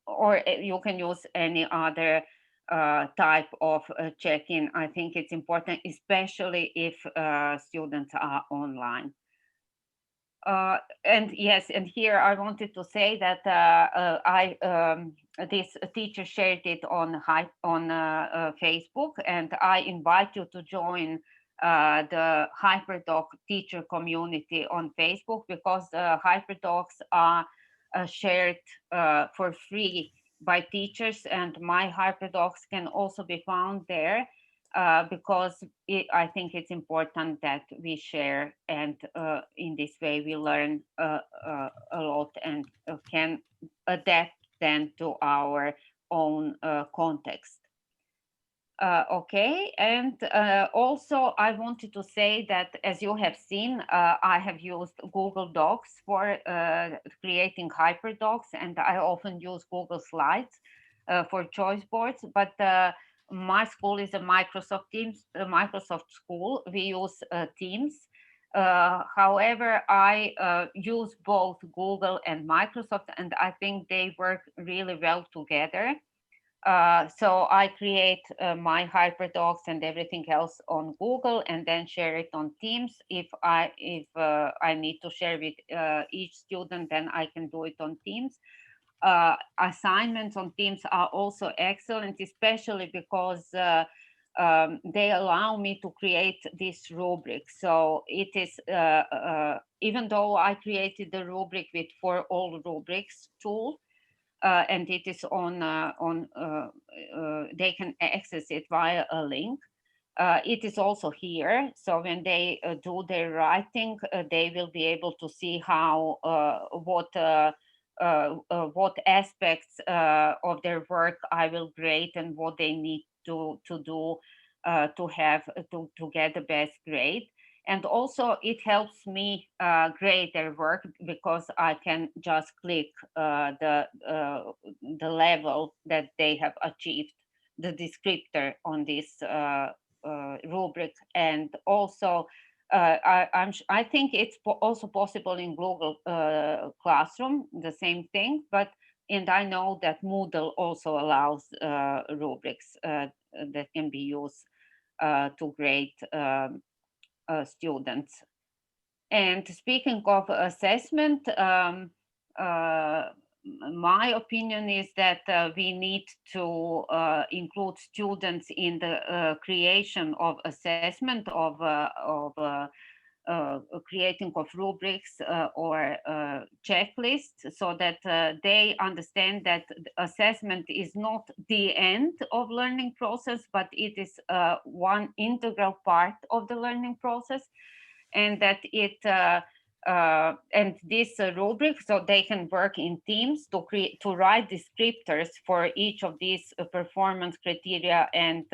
or you can use any other type of check-in. I think it's important, especially if students are online. And yes, and here I wanted to say that this teacher shared it on Facebook, and I invite you to join the HyperDoc teacher community on Facebook, because HyperDocs are shared for free by teachers, and my HyperDocs can also be found there. Because I think it's important that we share, and in this way we learn a lot and can adapt then to our own context. Okay, and also I wanted to say that, as you have seen, I have used Google Docs for creating HyperDocs, and I often use Google Slides for choice boards, but my school is a Microsoft school. We use Teams. However, I use both Google and Microsoft, and I think they work really well together. So I create my HyperDocs and everything else on Google, and then share it on Teams. If I need to share with each student, then I can do it on Teams. Assignments on Teams are also excellent, especially because they allow me to create this rubric. So it is, even though I created the rubric with For All Rubrics tool, and it is they can access it via a link. It is also here, so when they do their writing, they will be able to see how what aspects of their work I will grade, and what they need to do to get the best grade. And also it helps me grade their work, because I can just click the level that they have achieved, the descriptor on this rubric. And also I think it's also possible in Google Classroom, the same thing, and I know that Moodle also allows rubrics that can be used to grade students. And speaking of assessment, my opinion is that we need to include students in the creation of assessment, of creating of rubrics or checklists, so that they understand that assessment is not the end of learning process, but it is one integral part of the learning process, and that it and this rubric, so they can work in teams to write descriptors for each of these performance criteria and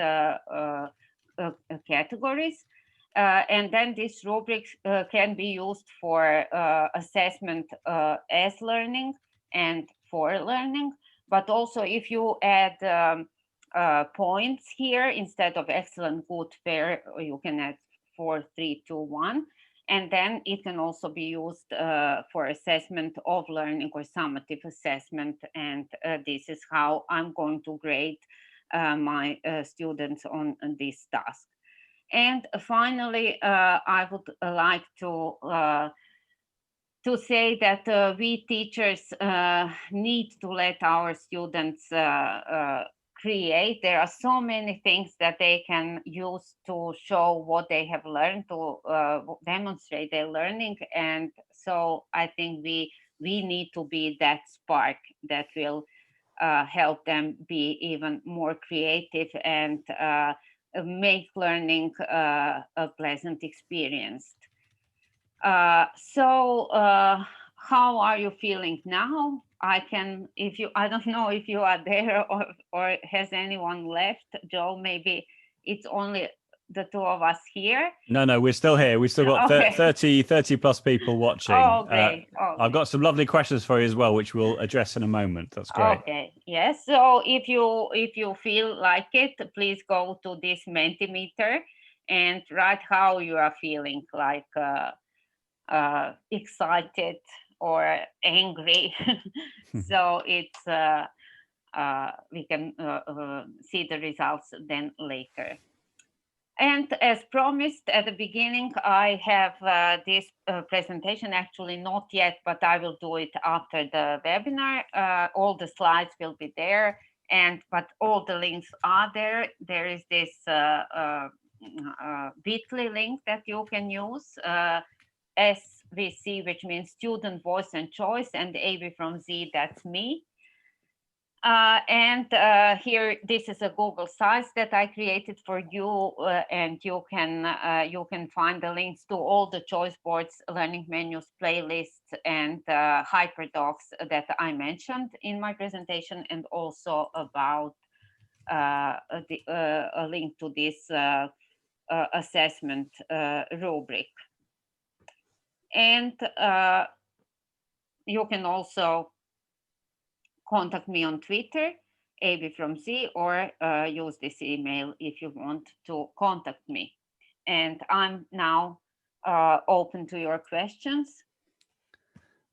categories. And then this rubric can be used for assessment as learning and for learning. But also, if you add points here instead of excellent, good, fair, you can add 4, 3, 2, 1. And then it can also be used for assessment of learning or summative assessment. And this is how I'm going to grade my students on this task. And finally, I would like to say that we teachers need to let our students create. There are so many things that they can use to show what they have learned, to demonstrate their learning. And so I think we need to be that spark that will help them be even more creative and make learning a pleasant experience. So how are you feeling now? I don't know if you are there or has anyone left. Joe, maybe it's only the two of us here. No, we're still here. We've still got Okay. 30 plus people watching. Oh, great. Okay. I've got some lovely questions for you as well, which we'll address in a moment. That's great. Okay. Yes. So if you feel like it, please go to this Mentimeter and write how you are feeling, like excited or angry. So it's see the results then later. And as promised at the beginning, I have this presentation, actually not yet, but I will do it after the webinar. All the slides will be there, but all the links are there. There is this bit.ly link that you can use, SVC, which means Student Voice and Choice, and AB from Z, that's me. Here, this is a Google Sites that I created for you, and you can find the links to all the choice boards, learning menus, playlists, and hyperdocs that I mentioned in my presentation, and also about a link to this assessment rubric. And you can also contact me on Twitter, AB from Z, or use this email if you want to contact me. And I'm now open to your questions.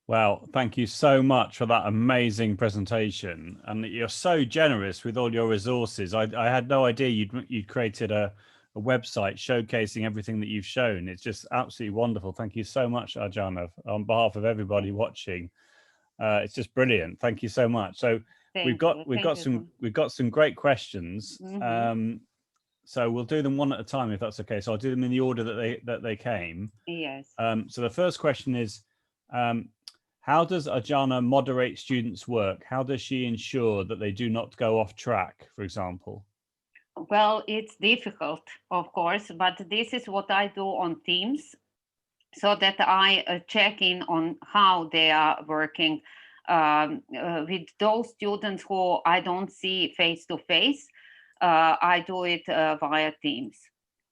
Well, thank you so much for that amazing presentation, and you're so generous with all your resources. I had no idea you'd created a website showcasing everything that you've shown. It's just absolutely wonderful. Thank you so much, Arjana, on behalf of everybody watching. It's just brilliant. Thank you so much. So we've got some great questions. Mm-hmm. So we'll do them one at a time, if that's okay. So I'll do them in the order that they came. Yes. So the first question is, how does Arjana moderate students' work? How does she ensure that they do not go off track, for example? Well, it's difficult, of course, but this is what I do on Teams, so that I check in on how they are working with those students who I don't see face to face. I do it via Teams.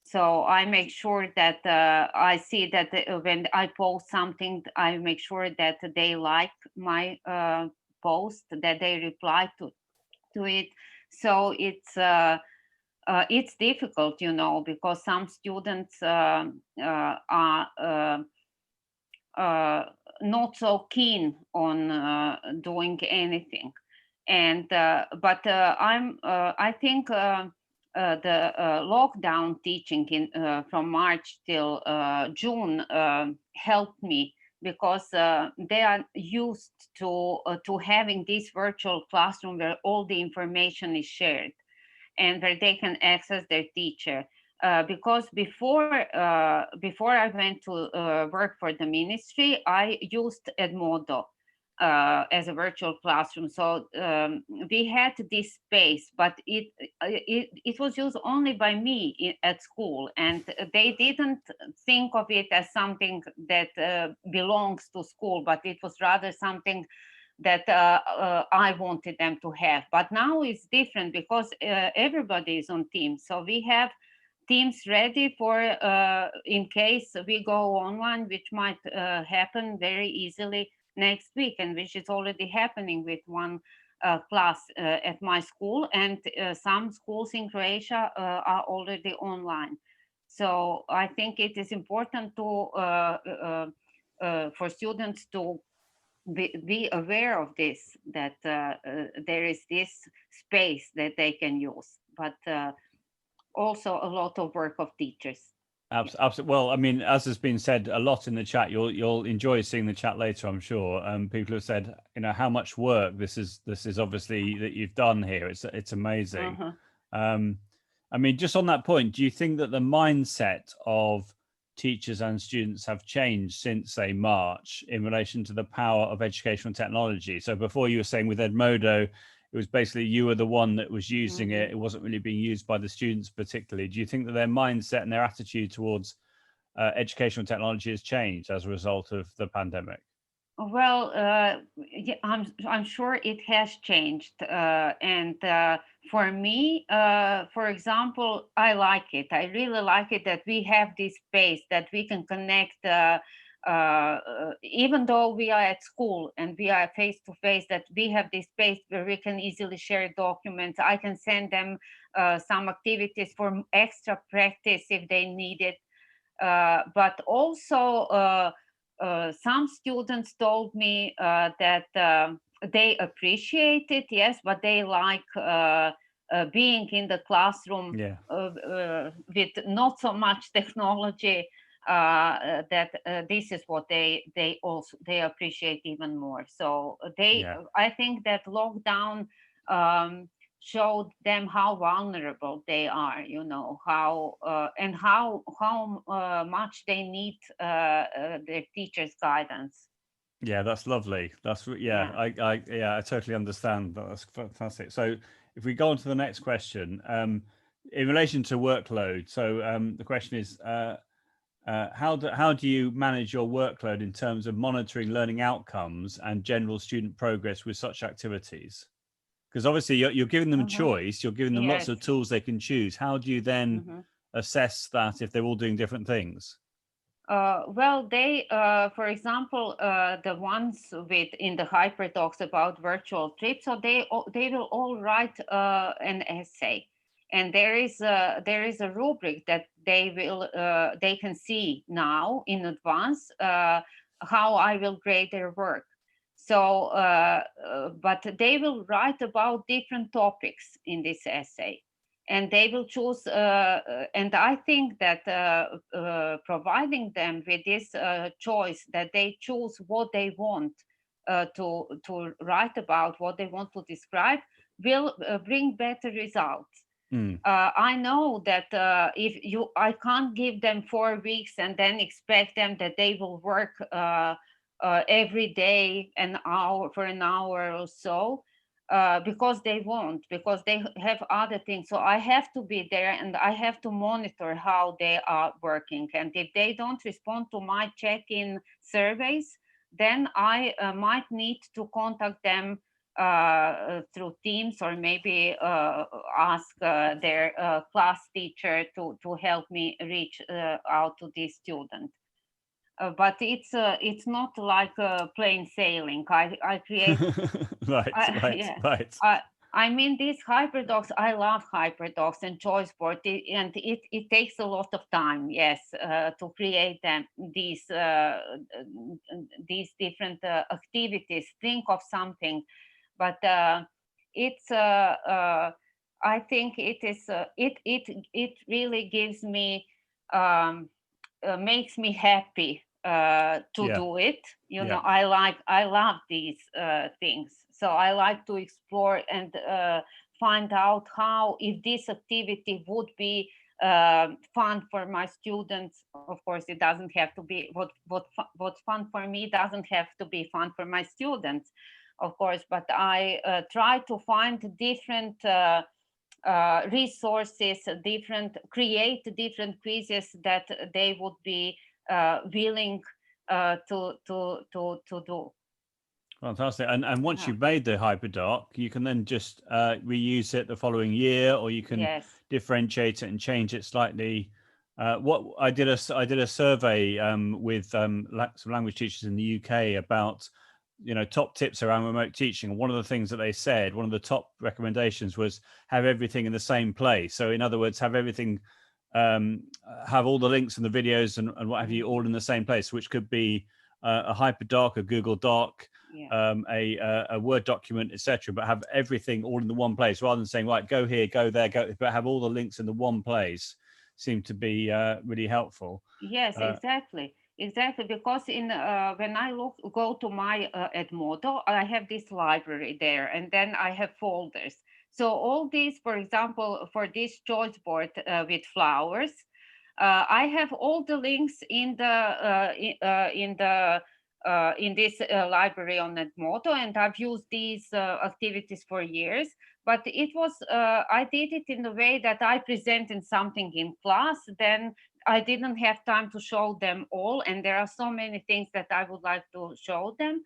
So I make sure that I see that when I post something, I make sure that they like my post, that they reply to it. So it's difficult, because some students are not so keen on doing anything, but I think the lockdown teaching from March till June helped me, because they are used to having this virtual classroom where all the information is shared and where they can access their teacher. Because before I went to work for the ministry, I used Edmodo as a virtual classroom. So we had this space, but it was used only by me at school, and they didn't think of it as something that belongs to school, but it was rather something that I wanted them to have. But now it's different, because everybody is on Teams. So we have Teams ready for in case we go online, which might happen very easily next week, and which is already happening with one class at my school, and some schools in Croatia are already online. So I think it is important to for students to be aware of this, that there is this space that they can use, but also a lot of work of teachers. Absolutely. Well, I mean, as has been said a lot in the chat, you'll enjoy seeing the chat later, I'm sure. People have said, how much work this is obviously that you've done here. It's amazing. I mean, just on that point, do you think that the mindset of teachers and students have changed since, say, March in relation to the power of educational technology? So before, you were saying with Edmodo, it was basically you were the one that was using it. It wasn't really being used by the students particularly. Do you think that their mindset and their attitude towards educational technology has changed as a result of the pandemic? Well, yeah, I'm sure it has changed, and for me, for example, I like it. I really like it that we have this space that we can connect. Even though we are at school and we are face to face, that we have this space where we can easily share documents. I can send them some activities for extra practice if they need it. But also, some students told me that they appreciate it, yes, but they like being in the classroom Yeah. with not so much technology. That this is what they appreciate even more. So I think that lockdown showed them how vulnerable they are, you know, how and how much they need their teachers' guidance. Yeah, that's lovely. That's Yeah. I totally understand. That's fantastic. So if we go on to the next question, in relation to workload, so the question is, how do you manage your workload in terms of monitoring learning outcomes and general student progress with such activities? Because obviously you're giving them a choice, you're giving them lots Yes. of tools they can choose. How do you then assess that if they're all doing different things? Well, they, for example, the ones with in the hypertalks about virtual trips, so they will all write an essay, and there is a rubric that they can see now in advance how I will grade their work. So, but they will write about different topics in this essay, and they will choose and I think that providing them with this choice, that they choose what they want to write about, what they want to describe, will bring better results. I know that I can't give them 4 weeks and then expect them that they will work every day an hour or so, because they won't, because they have other things. So I have to be there and I have to monitor how they are working. And if they don't respond to my check-in surveys, then I might need to contact them through Teams, or maybe ask their class teacher to help me reach out to this student. But it's not like plain sailing. I create right. I mean, these hyperdocs, I love hyperdocs and choice board, and it takes a lot of time, yes, to create them, these different activities. Think of something, but it's I think it really gives me makes me happy to do it. You know, I love these things, so I like to explore and find out how, if this activity would be fun for my students. Of course, it doesn't have to be what's fun for me doesn't have to be fun for my students, of course, but I try to find different resources, create different quizzes that they would be willing to do. Fantastic. And once you've made the hyperdoc, you can then just reuse it the following year, or you can differentiate it and change it slightly. What I did a survey with some language teachers in the UK about, you know, top tips around remote teaching. And one of the things that they said, one of the top recommendations was have everything in the same place. So in other words, have everything, have all the links and the videos and what have you all in the same place, which could be a hyperdoc, a Google Doc, a Word document, etc. But have everything all in the one place, rather than saying, right, go here, go there, go, but have all the links in the one place, seemed to be really helpful. Yes, exactly. Exactly, because in when I go to my Edmodo, I have this library there, and then I have folders. So all these, for example, for this choice board with flowers, I have all the links in this library on Edmodo, and I've used these activities for years. But it was I did it in the way that I presented something in class, then I didn't have time to show them all, and there are so many things that I would like to show them.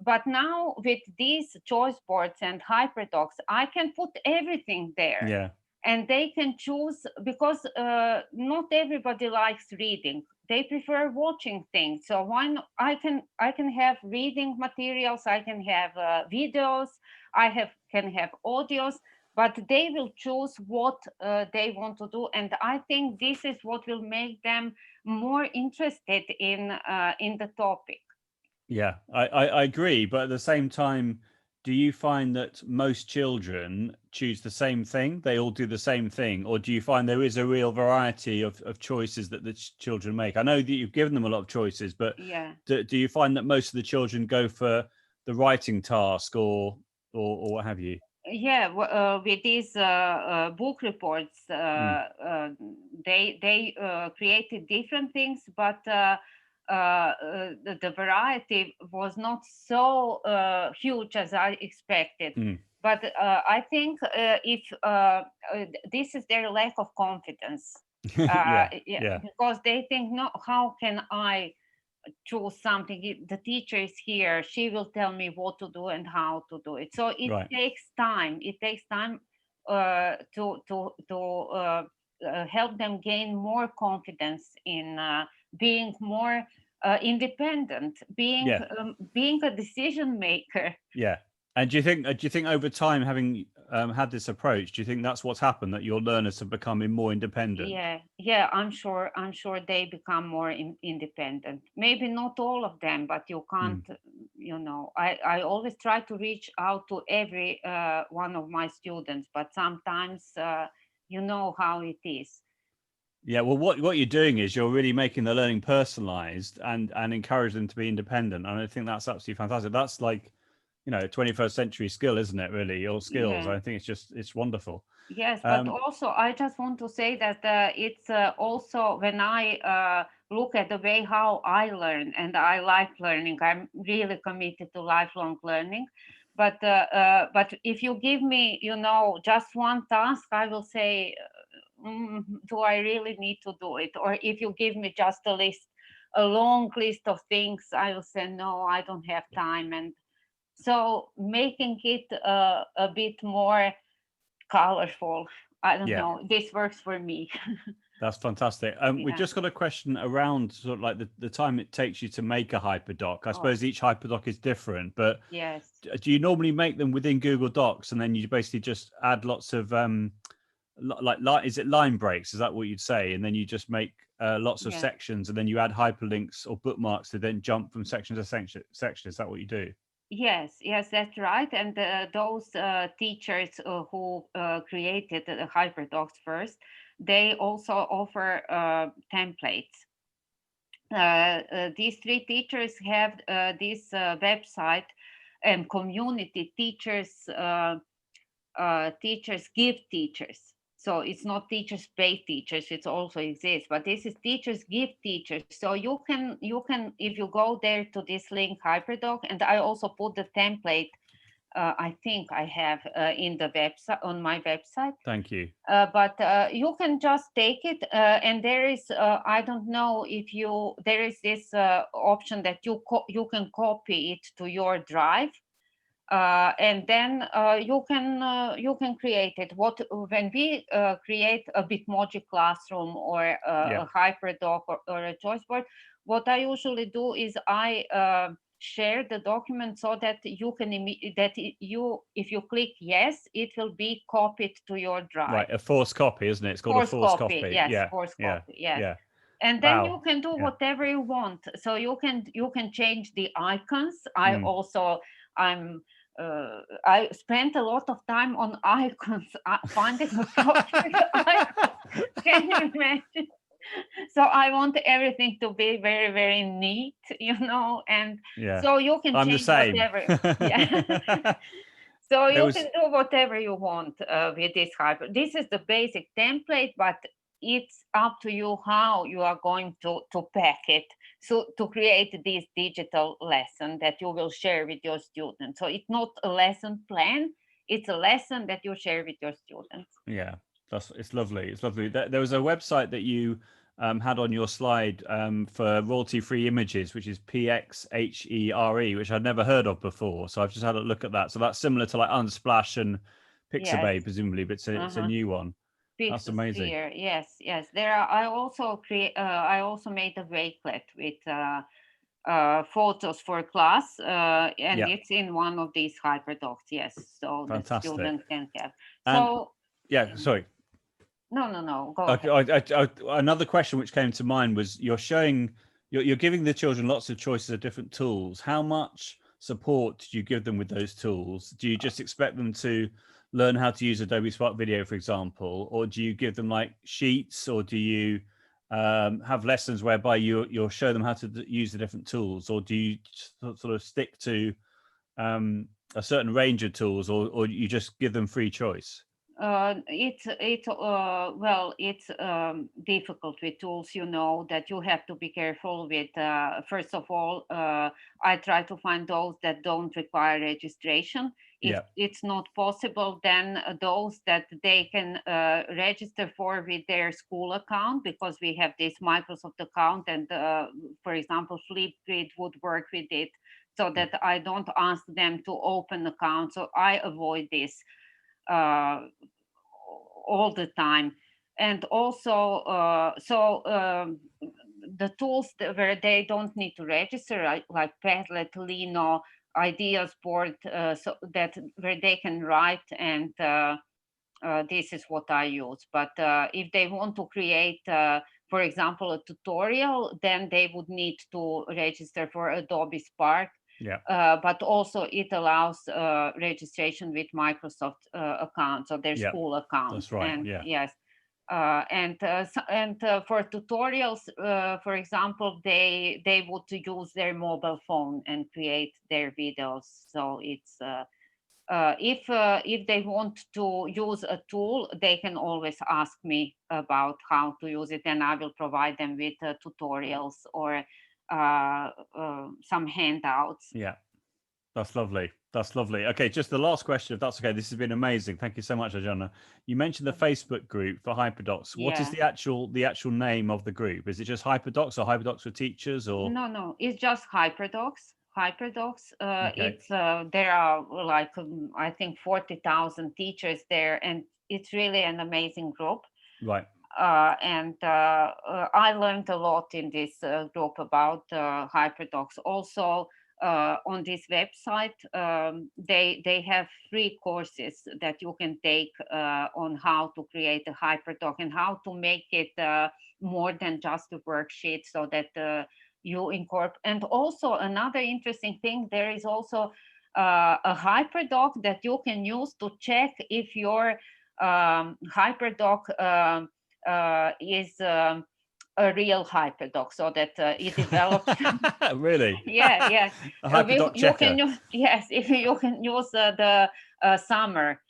But now with these choice boards and hyperdocs, I can put everything there. Yeah. And they can choose, because not everybody likes reading. They prefer watching things. So I can have reading materials, I can have videos, can have audios, but they will choose what they want to do. And I think this is what will make them more interested in the topic. Yeah, I agree. But at the same time, do you find that most children choose the same thing? They all do the same thing? Or do you find there is a real variety of choices that the children make? I know that you've given them a lot of choices, but Yeah. do you find that most of the children go for the writing task or what have you? Yeah, with these book reports, Mm, they created different things, but the variety was not so huge as I expected. mm. But I think if this is their lack of confidence, Yeah, yeah, yeah, because they think, no, how can I choose something? The teacher is here, she will tell me what to do and how to do it. So it right. takes time. It takes time to help them gain more confidence in being more independent, Yeah, being a decision maker. yeah. And do you think over time, having had this approach, do you think that's what's happened, that your learners have become more independent? Yeah, I'm sure they become more independent. Maybe not all of them, but you can't, Mm. I always try to reach out to every one of my students, but sometimes you know how it is. Yeah, well, what you're doing is you're really making the learning personalized and encourage them to be independent. And I think that's absolutely fantastic. That's like, 21st century skill, isn't it? Really, your skills. Yeah. I think it's wonderful. Yes, but Um, also I just want to say that it's also when I look at the way how I learn, and I like learning. I'm really committed to lifelong learning. But if you give me, just one task, I will say, do I really need to do it? Or if you give me just a long list of things, I will say, no, I don't have time. And so making it a bit more colorful. I don't yeah, know. This works for me. that's fantastic. We've Yeah. just got a question around sort of like the time it takes you to make a hyperdoc. I Oh, suppose each hyperdoc is different, but yes. do you normally make them within Google Docs and then you basically just add lots of like is it line breaks? Is that what you'd say? And then you just make lots of Yeah. sections, and then you add hyperlinks or bookmarks to then jump from section to section. Is that what you do? Yes, that's right. And those teachers who created the hyperdocs first, they also offer templates. These three teachers have this website and community teachers give teachers. So it's not teachers pay teachers, it also exists, but this is teachers give teachers. So you can if you go there to this link hyperdoc, and I also put the template, I think I have in the website, on my website. Thank you. But you can just take it, and there is I don't know if there is this option that you can copy it to your drive, and then you can create it. When we create a Bitmoji classroom or Yeah. a hyperdoc or a choice board, what I usually do is I share the document so that if you click yes, it will be copied to your drive. Right. A forced copy, isn't it? It's called a Force forced copy, copy. yes, Yeah. force Yeah. copy, yes. Yeah. And then you Wow. can do Yeah. whatever you want. So you can change the icons. Mm. I spent a lot of time on icons, finding appropriate icons. Can you imagine? So I want everything to be very, very neat, and Yeah. so you can I'm the change same. whatever. Yeah. So There you was can do whatever you want with this hyper. This is the basic template, but it's up to you how you are going to pack it, so to create this digital lesson that you will share with your students. So it's not a lesson plan, it's a lesson that you share with your students. Yeah, it's lovely. It's lovely. There was a website that you had on your slide for royalty-free images, which is PXHERE, which I'd never heard of before. So I've just had a look at that. So that's similar to like Unsplash and Yes. Pixabay, presumably, but it's a Uh-huh. new one. That's amazing. Pixosphere. Yes. There are. I also made a Wakelet with photos for class, and Yeah, it's in one of these hyperdocs. Yes, so the fantastic. student can have. And So yeah, sorry. no. Go Okay, ahead. another question which came to mind was you're giving the children lots of choices of different tools. How much support do you give them with those tools? Do you just expect them to learn how to use Adobe Spark Video, for example, or do you give them like sheets, or do you have lessons whereby you'll show them how to use the different tools, or do you sort of stick to a certain range of tools, or you just give them free choice? It's difficult with tools, that you have to be careful with. First of all, I try to find those that don't require registration. If it's not possible, then those that they can register for with their school account, because we have this Microsoft account, and for example, Flipgrid would work with it, so that I don't ask them to open accounts. So I avoid this all the time. And also, the tools where they don't need to register, like Padlet, Lino, Ideas Board, so that where they can write, and this is what I use. But if they want to create, for example, a tutorial, then they would need to register for Adobe Spark. But also it allows registration with Microsoft account, so their school account. That's right. And yes, and for tutorials, for example, they would use their mobile phone and create their videos. So it's if they want to use a tool, they can always ask me about how to use it, and I will provide them with tutorials or some handouts. Yeah, that's lovely. That's lovely. Okay, just the last question, if that's okay. This has been amazing. Thank you so much, Arjana. You mentioned the Facebook group for HyperDocs. What is the actual name of the group? Is it just HyperDocs, or HyperDocs for teachers, or? No, it's just HyperDocs. It's there are like I think 40,000 teachers there, and it's really an amazing group. Right. And I learned a lot in this group about HyperDocs. Also, on this website, they have free courses that you can take on how to create a HyperDoc and how to make it more than just a worksheet, so that you incorporate. And also another interesting thing, there is also a HyperDoc that you can use to check if your HyperDoc is a real HyperDoc, so that it develops. Really? Yeah. A HyperDoc checker. If you can use the summer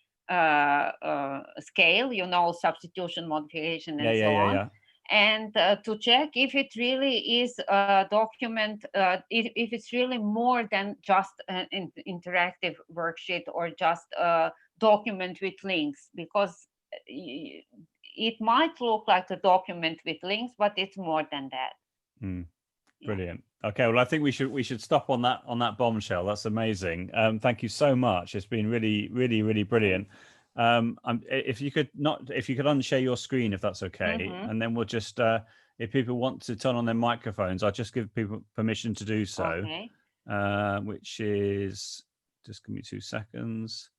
scale, substitution, modification, and so on. Yeah. And to check if it really is a document, if it's really more than just an interactive worksheet or just a document with links, because it might look like a document with links, but it's more than that. Brilliant. Okay, well, I think we should stop on that bombshell. That's amazing. Thank you so much. It's been really, really, really brilliant. If you could unshare your screen, if that's okay, and then we'll just if people want to turn on their microphones, I'll just give people permission to do so. Okay. Which is, just give me 2 seconds.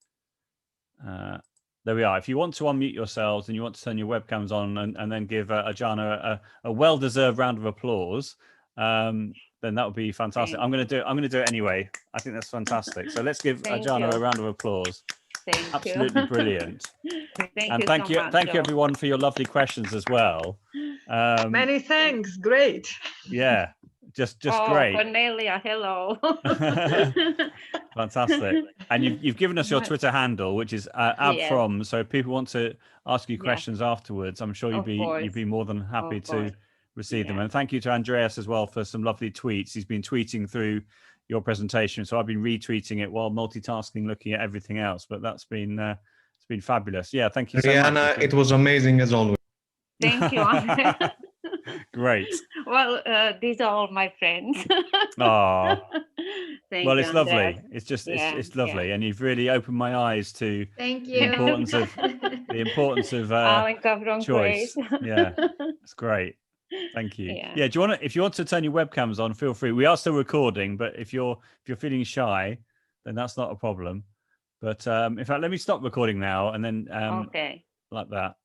There we are. If you want to unmute yourselves and you want to turn your webcams on and then give Arjana a well-deserved round of applause, then that would be fantastic. I'm going to do it anyway. I think that's fantastic. So let's give Arjana a round of applause. Absolutely brilliant. Thank you everyone for your lovely questions as well. Many thanks. Great. Yeah, just great. Cornelia, hello. Fantastic. And you've given us your Twitter handle, which is @abfrom. So if people want to ask you questions afterwards, I'm sure you'd be more than happy to receive them. And thank you to Andreas as well for some lovely tweets. He's been tweeting through your presentation, so I've been retweeting it while multitasking, looking at everything else. But that's been it's been fabulous. Yeah, thank you so much. Rihanna, it was amazing as always. Thank you. Great. Well, these are all my friends. Oh, well, it's you, lovely. Andreas. It's just it's lovely, and you've really opened my eyes to Thank the you. importance of Alenka from choice. Grace. Yeah, it's great. Thank you. Yeah. Do you want to? If you want to turn your webcams on, feel free. We are still recording, but if you're feeling shy, then that's not a problem. But in fact, let me stop recording now, and then Okay. like that.